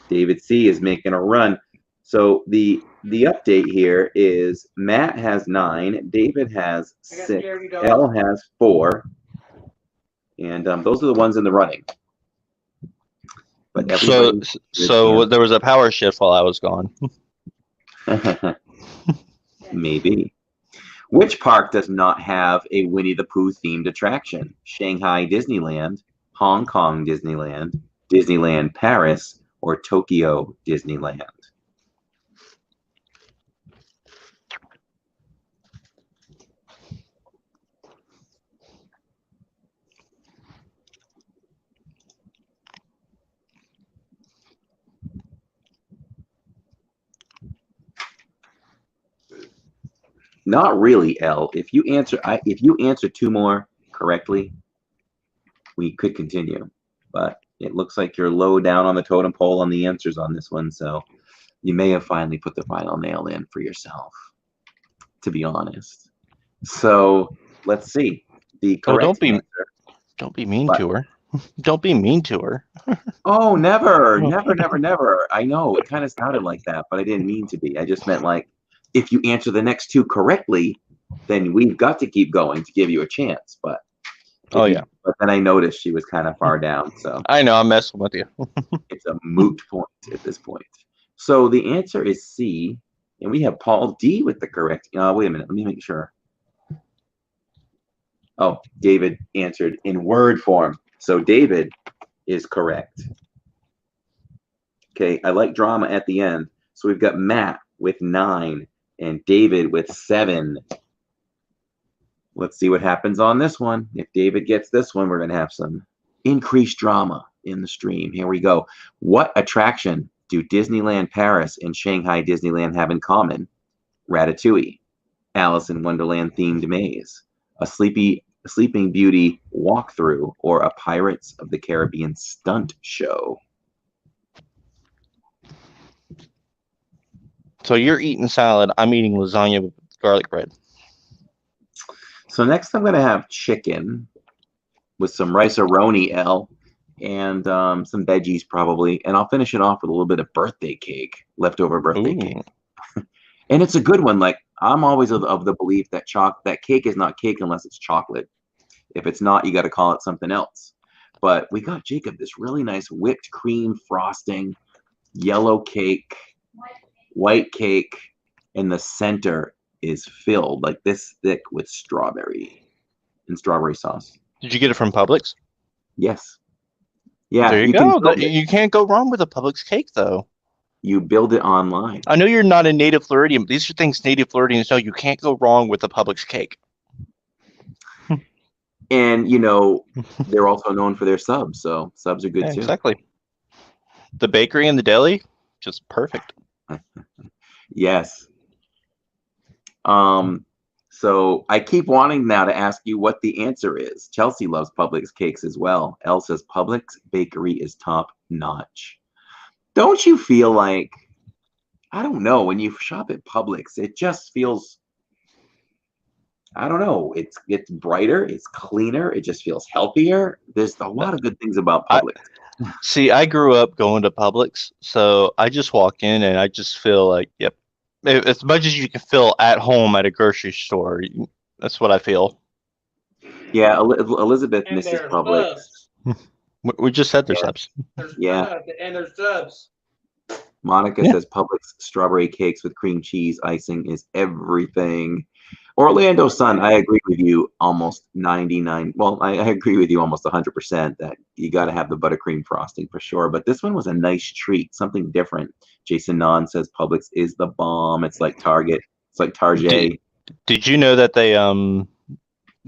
David C is making a run. So the update here is Matt has 9, David has 6, L has 4, and those are the ones in the running. But so there was a power shift while I was gone. Maybe. Which park does not have a Winnie the Pooh themed attraction? Shanghai Disneyland, Hong Kong Disneyland, Disneyland Paris, or Tokyo Disneyland? Not really, L. If you answer 2 more correctly, we could continue. But it looks like you're low down on the totem pole on the answers on this one, so you may have finally put the final nail in for yourself, to be honest. So let's see. The correct answer. Don't be mean to her. Don't be mean to her. Oh, never. I know it kind of sounded like that, but I didn't mean to be. I just meant like, if you answer the next 2 correctly, then we've got to keep going to give you a chance. But Oh, yeah. But then I noticed she was kind of far down, so I know, I'm messing with you. it's a moot point at this point. So the answer is C, and we have Paul D with the correct. Wait a minute, let me make sure. Oh, David answered in word form. So David is correct. Okay, I like drama at the end. So we've got Matt with 9 and David with 7. Let's see what happens on this one. If David gets this one, we're going to have some increased drama in the stream. Here we go. What attraction do Disneyland Paris and Shanghai Disneyland have in common? Ratatouille, Alice in Wonderland themed maze, a Sleeping Beauty walkthrough, or a Pirates of the Caribbean stunt show. So you're eating salad. I'm eating lasagna with garlic bread. So next I'm going to have chicken with some rice-a-roni, and some veggies probably. And I'll finish it off with a little bit of birthday cake, leftover birthday cake. And it's a good one. Like, I'm always of the belief that that cake is not cake unless it's chocolate. If it's not, you got to call it something else. But we got Jacob this really nice whipped cream frosting, yellow cake, white cake, and the center is filled like this thick with strawberry and strawberry sauce. Did you get it from Publix? Yes. Yeah. There you go. You can't go wrong with a Publix cake, though. You build it online. I know you're not a native Floridian, but these are things native Floridians know. You can't go wrong with a Publix cake. And, you know, they're also known for their subs, so subs are good too. Exactly. The bakery and the deli, just perfect. Yes. So I keep wanting now to ask you what the answer is. Chelsea loves Publix cakes as well. Elle says Publix bakery is top notch. Don't you feel like, I don't know, when you shop at Publix, it just feels, I don't know, it's brighter, it's cleaner, it just feels healthier. There's a lot of good things about Publix. See, I grew up going to Publix, so I just walk in and I just feel like, yep, as much as you can feel at home at a grocery store, that's what I feel. Yeah, Elizabeth And misses there's Publix. subs. We just said there's subs. Yeah. And there's subs. Monica says Publix strawberry cakes with cream cheese icing is everything. Orlando Sun, I agree with you almost 99. Well, I agree with you almost 100% that you got to have the buttercream frosting for sure. But this one was a nice treat, something different. Jason Non says Publix is the bomb. It's like Target. It's like Target. Did you know that they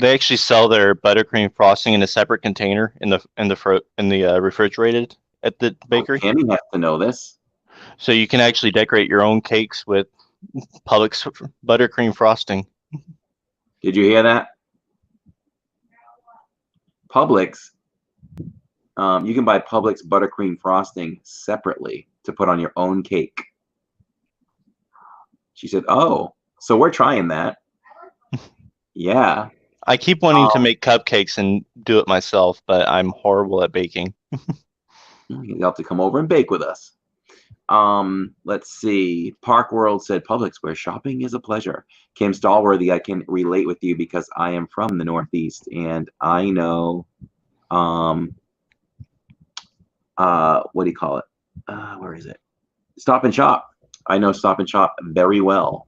actually sell their buttercream frosting in a separate container in the refrigerated at the bakery? Tammy has to know this. So you can actually decorate your own cakes with Publix buttercream frosting. Did you hear that? Publix, you can buy Publix buttercream frosting separately to put on your own cake. She said, oh, so we're trying that. Yeah. I keep wanting to make cupcakes and do it myself, but I'm horrible at baking. You'll have to come over and bake with us. Let's see. Park World said Publix, where shopping is a pleasure. Kim Stallworthy, I can relate with you because I am from the Northeast and I know what do you call it? Where is it? Stop and Shop. I know Stop and Shop very well.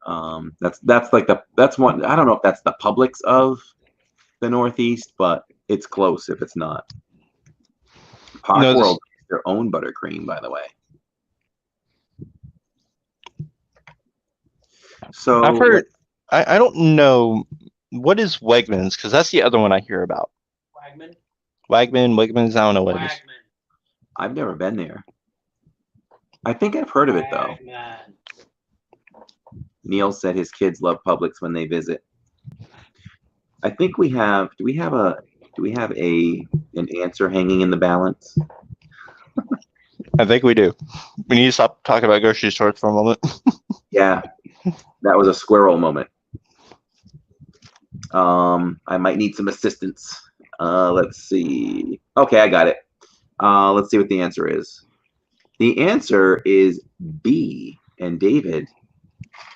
That's one. I don't know if that's the Publix of the Northeast, but it's close if it's not. Park World their own buttercream, by the way. So I've heard. I don't know what is Wegmans, because that's the other one I hear about. Wegmans. I don't know what it is. I've never been there. I think I've heard of it though. Neil said his kids love Publix when they visit. I think we have. Do we have an answer hanging in the balance? I think we do. We need to stop talking about grocery stores for a moment. Yeah, that was a squirrel moment. I might need some assistance. Let's see. Okay, I got it. Let's see what the answer is. The answer is B. And David.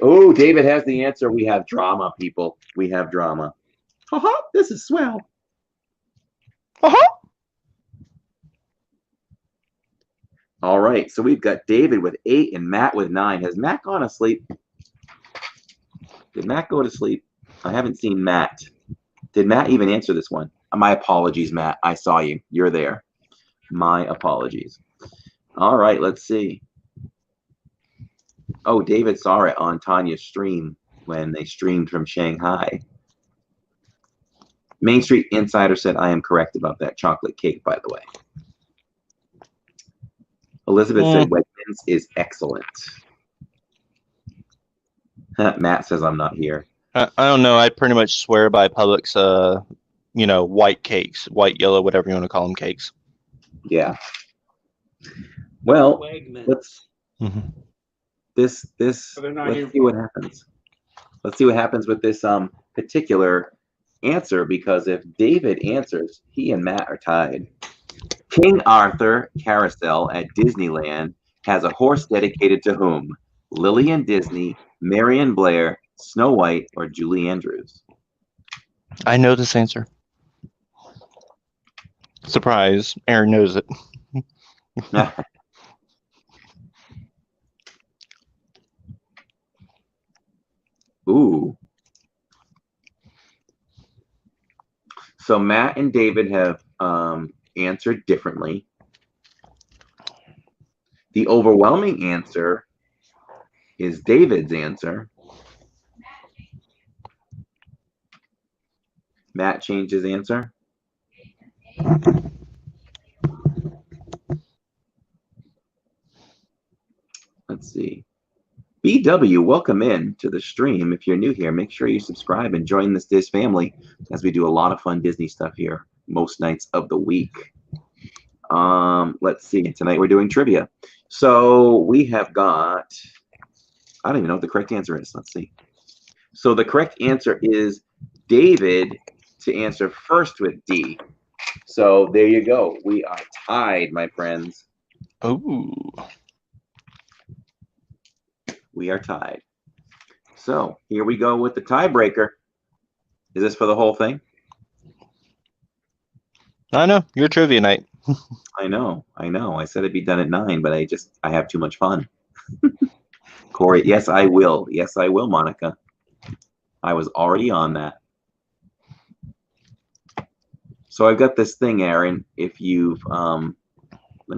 Oh, David has the answer. We have drama, people. We have drama. This is swell. All right, so we've got David with 8 and Matt with 9. Has Matt gone to sleep? Did Matt go to sleep? I haven't seen Matt. Did Matt even answer this one? My apologies, Matt. I saw you. You're there. My apologies. All right, let's see. Oh, David saw it on Tanya's stream when they streamed from Shanghai. Main Street Insider said I am correct about that chocolate cake, by the way. Elizabeth said Wegmans is excellent. Matt says I'm not here. I don't know. I pretty much swear by Publix, white cakes, white, yellow, whatever you want to call them, cakes. Yeah. Well, Wegmans. let's see what happens. Let's see what happens with this particular answer, because if David answers, he and Matt are tied. King Arthur Carousel at Disneyland has a horse dedicated to whom? Lillian Disney, Marion Blair, Snow White, or Julie Andrews? I know this answer. Surprise, Aaron knows it. Ooh. So Matt and David have answered differently. The overwhelming answer is David's answer. Matt changed his answer. Let's see. BW, welcome in to the stream. If you're new here, make sure you subscribe and join this Diz family, as we do a lot of fun Disney stuff here most nights of the week. Let's see. Tonight we're doing trivia. So we have got, I don't even know what the correct answer is. Let's see. So the correct answer is David to answer first with D. So there you go. We are tied, my friends. Ooh. We are tied. So here we go with the tiebreaker. Is this for the whole thing? I know. Your trivia night. I know. I said it'd be done at 9, but I have too much fun. Corey, yes, I will. Yes, I will, Monica. I was already on that. So I've got this thing, Aaron. If you've, let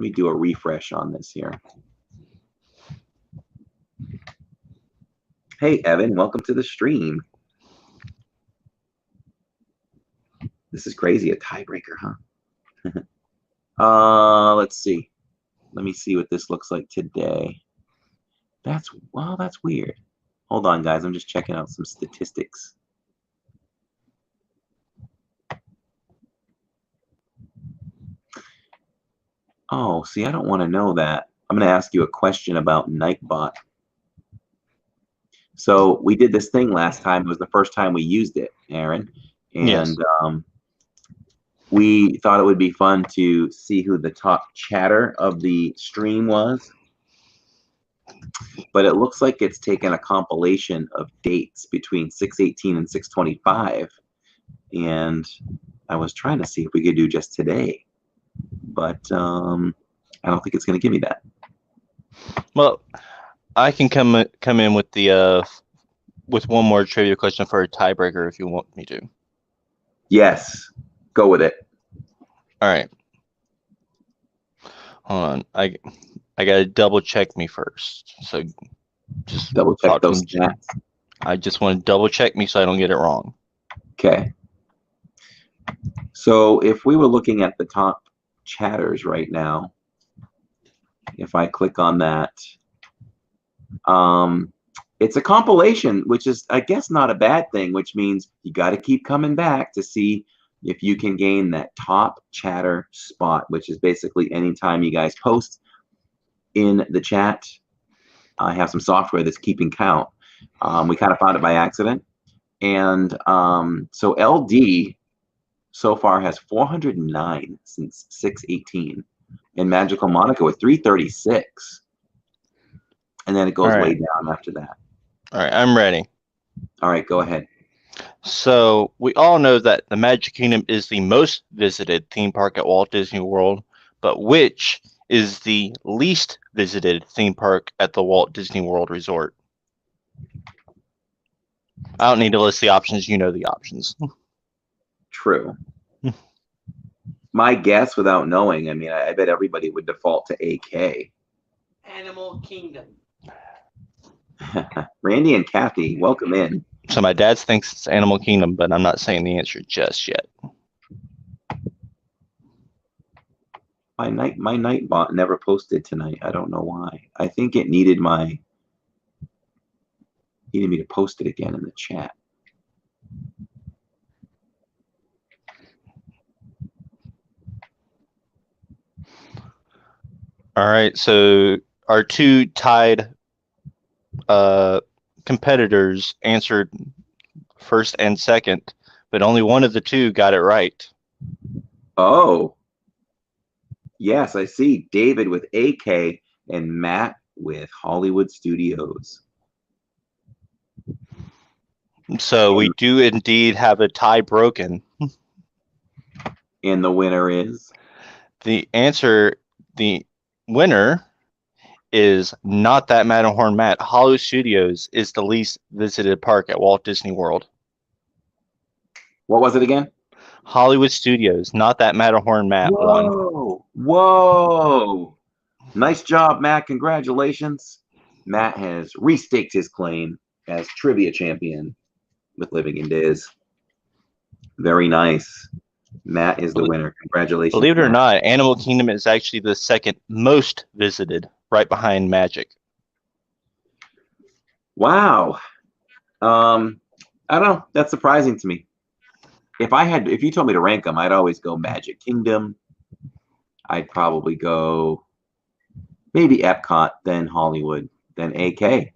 me do a refresh on this here. Hey, Evan, welcome to the stream. This is crazy, a tiebreaker, huh? Let's see. Let me see what this looks like today. That's weird. Hold on, guys. I'm just checking out some statistics. Oh, see, I don't want to know that. I'm going to ask you a question about Nightbot. So we did this thing last time. It was the first time we used it, Aaron. And Yes. We thought it would be fun to see who the top chatter of the stream was. But it looks like it's taken a compilation of dates between 6/18 and 6/25. And I was trying to see if we could do just today. But I don't think it's going to give me that. Well, I can come in with the with one more trivia question for a tiebreaker if you want me to. Yes, go with it. All right. Hold on. I gotta double check me first. So just Double check talk to those me. chats. I just want to double check me so I don't get it wrong. Okay. So if we were looking at the top chatters right now, if I click on that, it's a compilation, which is, I guess, not a bad thing, which means you got to keep coming back to see if you can gain that top chatter spot, which is basically anytime you guys post in the chat. I have some software that's keeping count. We kind of found it by accident. And so LD so far has 409 since 6/18, and Magical Monica with 336. And then it goes way down after that. All right, I'm ready. All right, go ahead. So we all know that the Magic Kingdom is the most visited theme park at Walt Disney World, but which is the least visited theme park at the Walt Disney World Resort? I don't need to list the options. You know the options. True. My guess, without knowing, I mean, I bet everybody would default to AK. Animal Kingdom. Randy and Kathy, welcome in. So my dad thinks it's Animal Kingdom, but I'm not saying the answer just yet. My night bot never posted tonight. I don't know why. I think it needed me to post it again in the chat. All right, so our two tied competitors answered first and second, but only one of the two got it right. Oh. Yes, I see. David with AK and Matt with Hollywood Studios. So we do indeed have a tie broken. And the winner is? The winner is not that Matterhorn Matt. Hollywood Studios is the least visited park at Walt Disney World. What was it again? Hollywood Studios, not that Matterhorn Matt won. Whoa. Nice job, Matt. Congratulations. Matt has restaked his claim as trivia champion with Living in Diz. Very nice. Matt is the winner. Congratulations. Believe it or Matt. not, Animal Kingdom is actually the second most visited, right behind Magic. Wow. I don't know. That's surprising to me. If you told me to rank them, I'd always go Magic Kingdom. I'd probably go maybe Epcot, then Hollywood, then AK.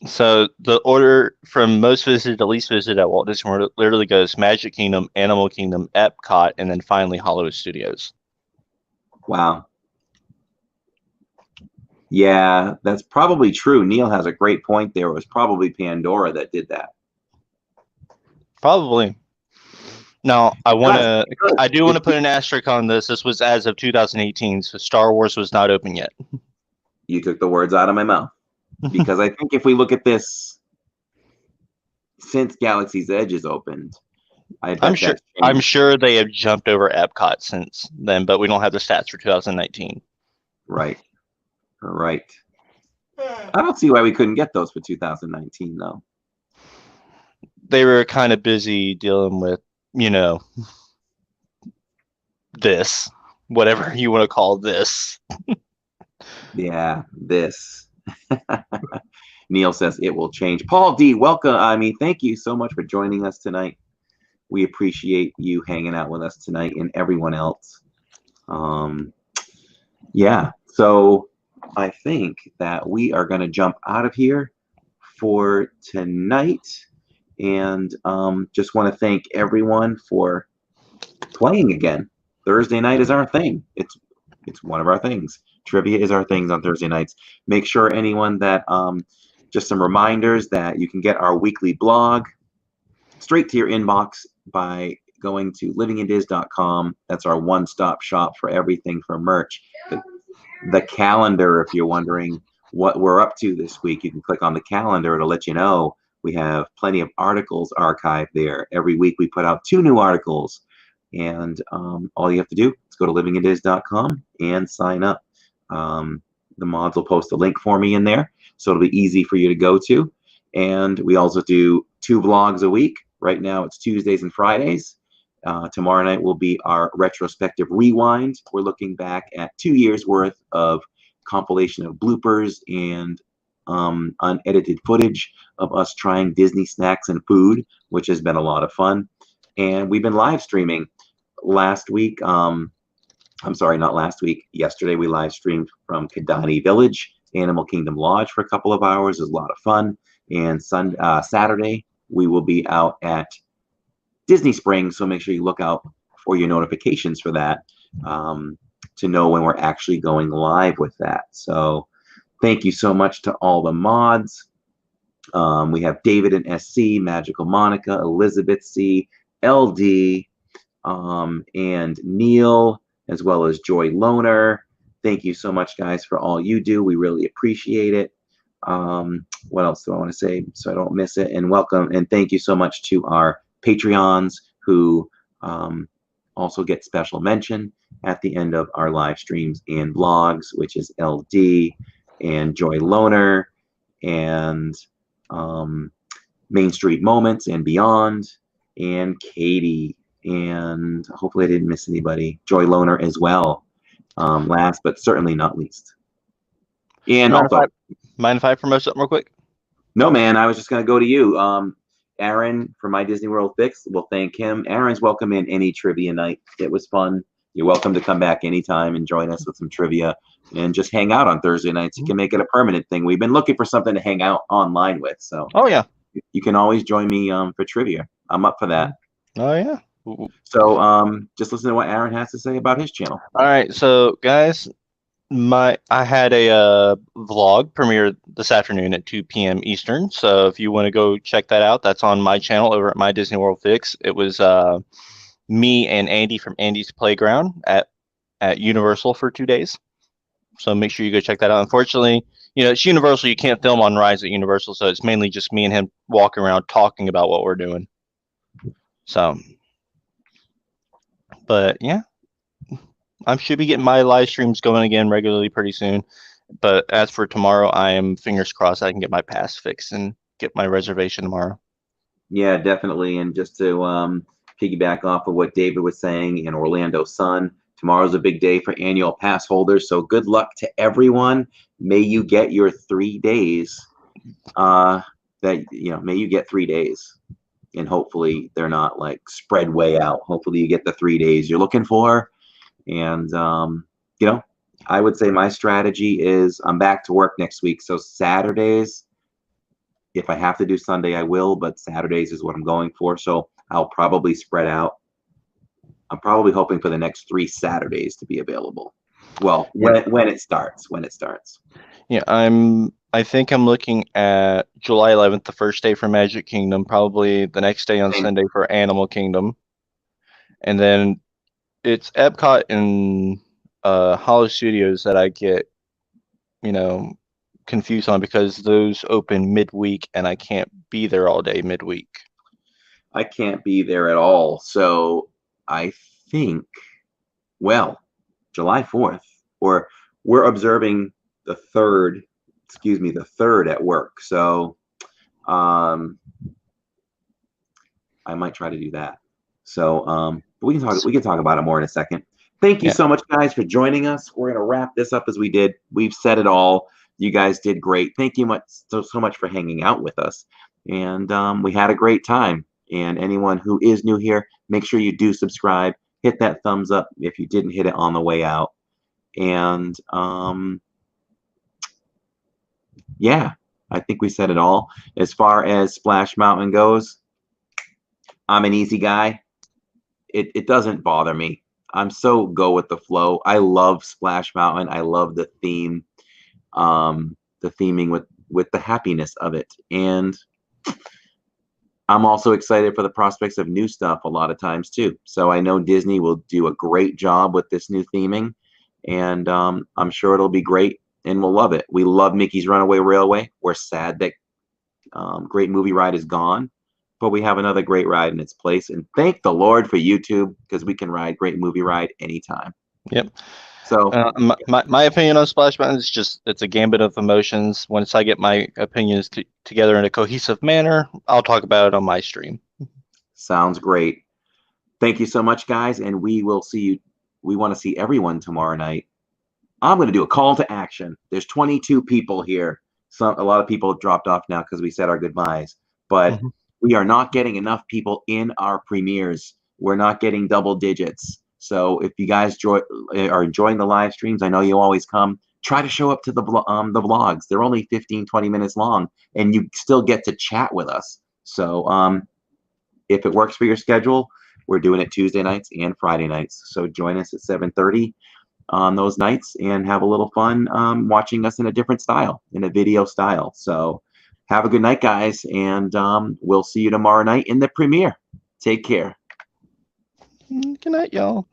So the order from most visited to least visited at Walt Disney World literally goes Magic Kingdom, Animal Kingdom, Epcot, and then finally Hollywood Studios. Wow. Yeah, that's probably true. Neil has a great point there. It was probably Pandora that did that. Probably. Now, I do want to put an asterisk on this. This was as of 2018, so Star Wars was not open yet. You took the words out of my mouth. Because I think if we look at this since Galaxy's Edge is opened, I'm sure they have jumped over Epcot since then, but we don't have the stats for 2019. Right. I don't see why we couldn't get those for 2019 though. They were kind of busy dealing with, this, whatever you want to call this. Yeah, this. Neil says it will change. Paul D, welcome. Thank you so much for joining us tonight. We appreciate you hanging out with us tonight and everyone else. Yeah, so I think that we are going to jump out of here for tonight. And just want to thank everyone for playing again. Thursday night is our thing. It's one of our things. Trivia is our things on Thursday nights. Make sure anyone that just some reminders that you can get our weekly blog straight to your inbox by going to livingindiz.com. That's our one-stop shop for everything from merch. The calendar, if you're wondering what we're up to this week, you can click on the calendar. It'll let you know. We have plenty of articles archived there. Every week we put out 2 new articles. And all you have to do is go to livingindiz.com and sign up. The mods will post a link for me in there, so it'll be easy for you to go to. And we also do 2 vlogs a week. Right now it's Tuesdays and Fridays. Tomorrow night will be our retrospective rewind. We're looking back at 2 years worth of compilation of bloopers and unedited footage of us trying Disney snacks and food, which has been a lot of fun. And we've been live streaming last week. I'm sorry, not last week. Yesterday we live streamed from Kidani Village, Animal Kingdom Lodge for a couple of hours. It was a lot of fun. And Saturday we will be out at Disney Springs, so make sure you look out for your notifications for that to know when we're actually going live with that. So thank you so much to all the mods. We have David and SC, Magical Monica, Elizabeth C, LD, and Neil, as well as Joy Loner. Thank you so much, guys, for all you do. We really appreciate it. What else do I want to say so I don't miss it? And welcome and thank you so much to our Patreons who also get special mention at the end of our live streams and vlogs, which is LD and Joy Loner and Main Street Moments and Beyond and Katie. And hopefully I didn't miss anybody. Joy Loner as well. Last but certainly not least. And mind if I promote something real quick? No, man, I was just gonna go to you. Aaron from My Disney World Fix, we'll thank him. Aaron's welcome in any trivia night. It was fun. You're welcome to come back anytime and join us with some trivia and just hang out on Thursday nights. You can make it a permanent thing. We've been looking for something to hang out online with. So oh yeah, you can always join me for trivia. I'm up for that. Oh yeah. So just listen to what Aaron has to say about his channel. All right, so guys, I had a vlog premiere this afternoon at 2 p.m. Eastern. So if you want to go check that out, that's on my channel over at My Disney World Fix. It was me and Andy from Andy's Playground at Universal for 2 days. So make sure you go check that out. Unfortunately, you know, it's Universal. You can't film on rides at Universal, so it's mainly just me and him walking around talking about what we're doing. So, but yeah. I should be getting my live streams going again regularly pretty soon. But as for tomorrow, I am fingers crossed I can get my pass fixed and get my reservation tomorrow. Yeah, definitely. And just to piggyback off of what David was saying in Orlando Sun, tomorrow's a big day for annual pass holders. So good luck to everyone. May you get your 3 days. May you get 3 days. And hopefully they're not like spread way out. Hopefully you get the 3 days you're looking for. And, I would say my strategy is I'm back to work next week. So Saturdays, if I have to do Sunday, I will, but Saturdays is what I'm going for. So I'll probably spread out. I'm probably hoping for the next 3 Saturdays to be available. Well, when it starts. Yeah, I think I'm looking at July 11th, the first day for Magic Kingdom, probably the next day on Sunday for Animal Kingdom. And then it's Epcot and Hollow Studios that I get, confused on because those open midweek and I can't be there all day midweek. I can't be there at all. So I think, July 4th, or we're observing the 3rd at work. So I might try to do that. So we can talk about it more in a second. Thank you so much, guys, for joining us. We're gonna wrap this up as we did. We've said it all. You guys did great. Thank you so much for hanging out with us. And we had a great time. And anyone who is new here, make sure you do subscribe. Hit that thumbs up if you didn't hit it on the way out. And I think we said it all. As far as Splash Mountain goes, I'm an easy guy. It doesn't bother me. I'm so go with the flow. I love Splash Mountain. I love the theme, the theming with the happiness of it. And I'm also excited for the prospects of new stuff a lot of times too. So I know Disney will do a great job with this new theming, and I'm sure it'll be great and we'll love it. We love Mickey's Runaway Railway. We're sad that Great Movie Ride is gone, but we have another great ride in its place. And thank the Lord for YouTube, because we can ride Great Movie Ride anytime. Yep. So my opinion on Splash Mountain is it's a gambit of emotions. Once I get my opinions together in a cohesive manner, I'll talk about it on my stream. Sounds great. Thank you so much, guys. And we will see you. We want to see everyone tomorrow night. I'm going to do a call to action. There's 22 people here. A lot of people have dropped off now because we said our goodbyes. But we are not getting enough people in our premieres. We're not getting double digits. So if you guys are enjoying the live streams, I know you always come. Try to show up to the vlogs. They're only 15, 20 minutes long, and you still get to chat with us. So if it works for your schedule, we're doing it Tuesday nights and Friday nights. So join us at 7:30 on those nights and have a little fun watching us in a different style, in a video style. So have a good night, guys, and we'll see you tomorrow night in the premiere. Take care. Good night, y'all.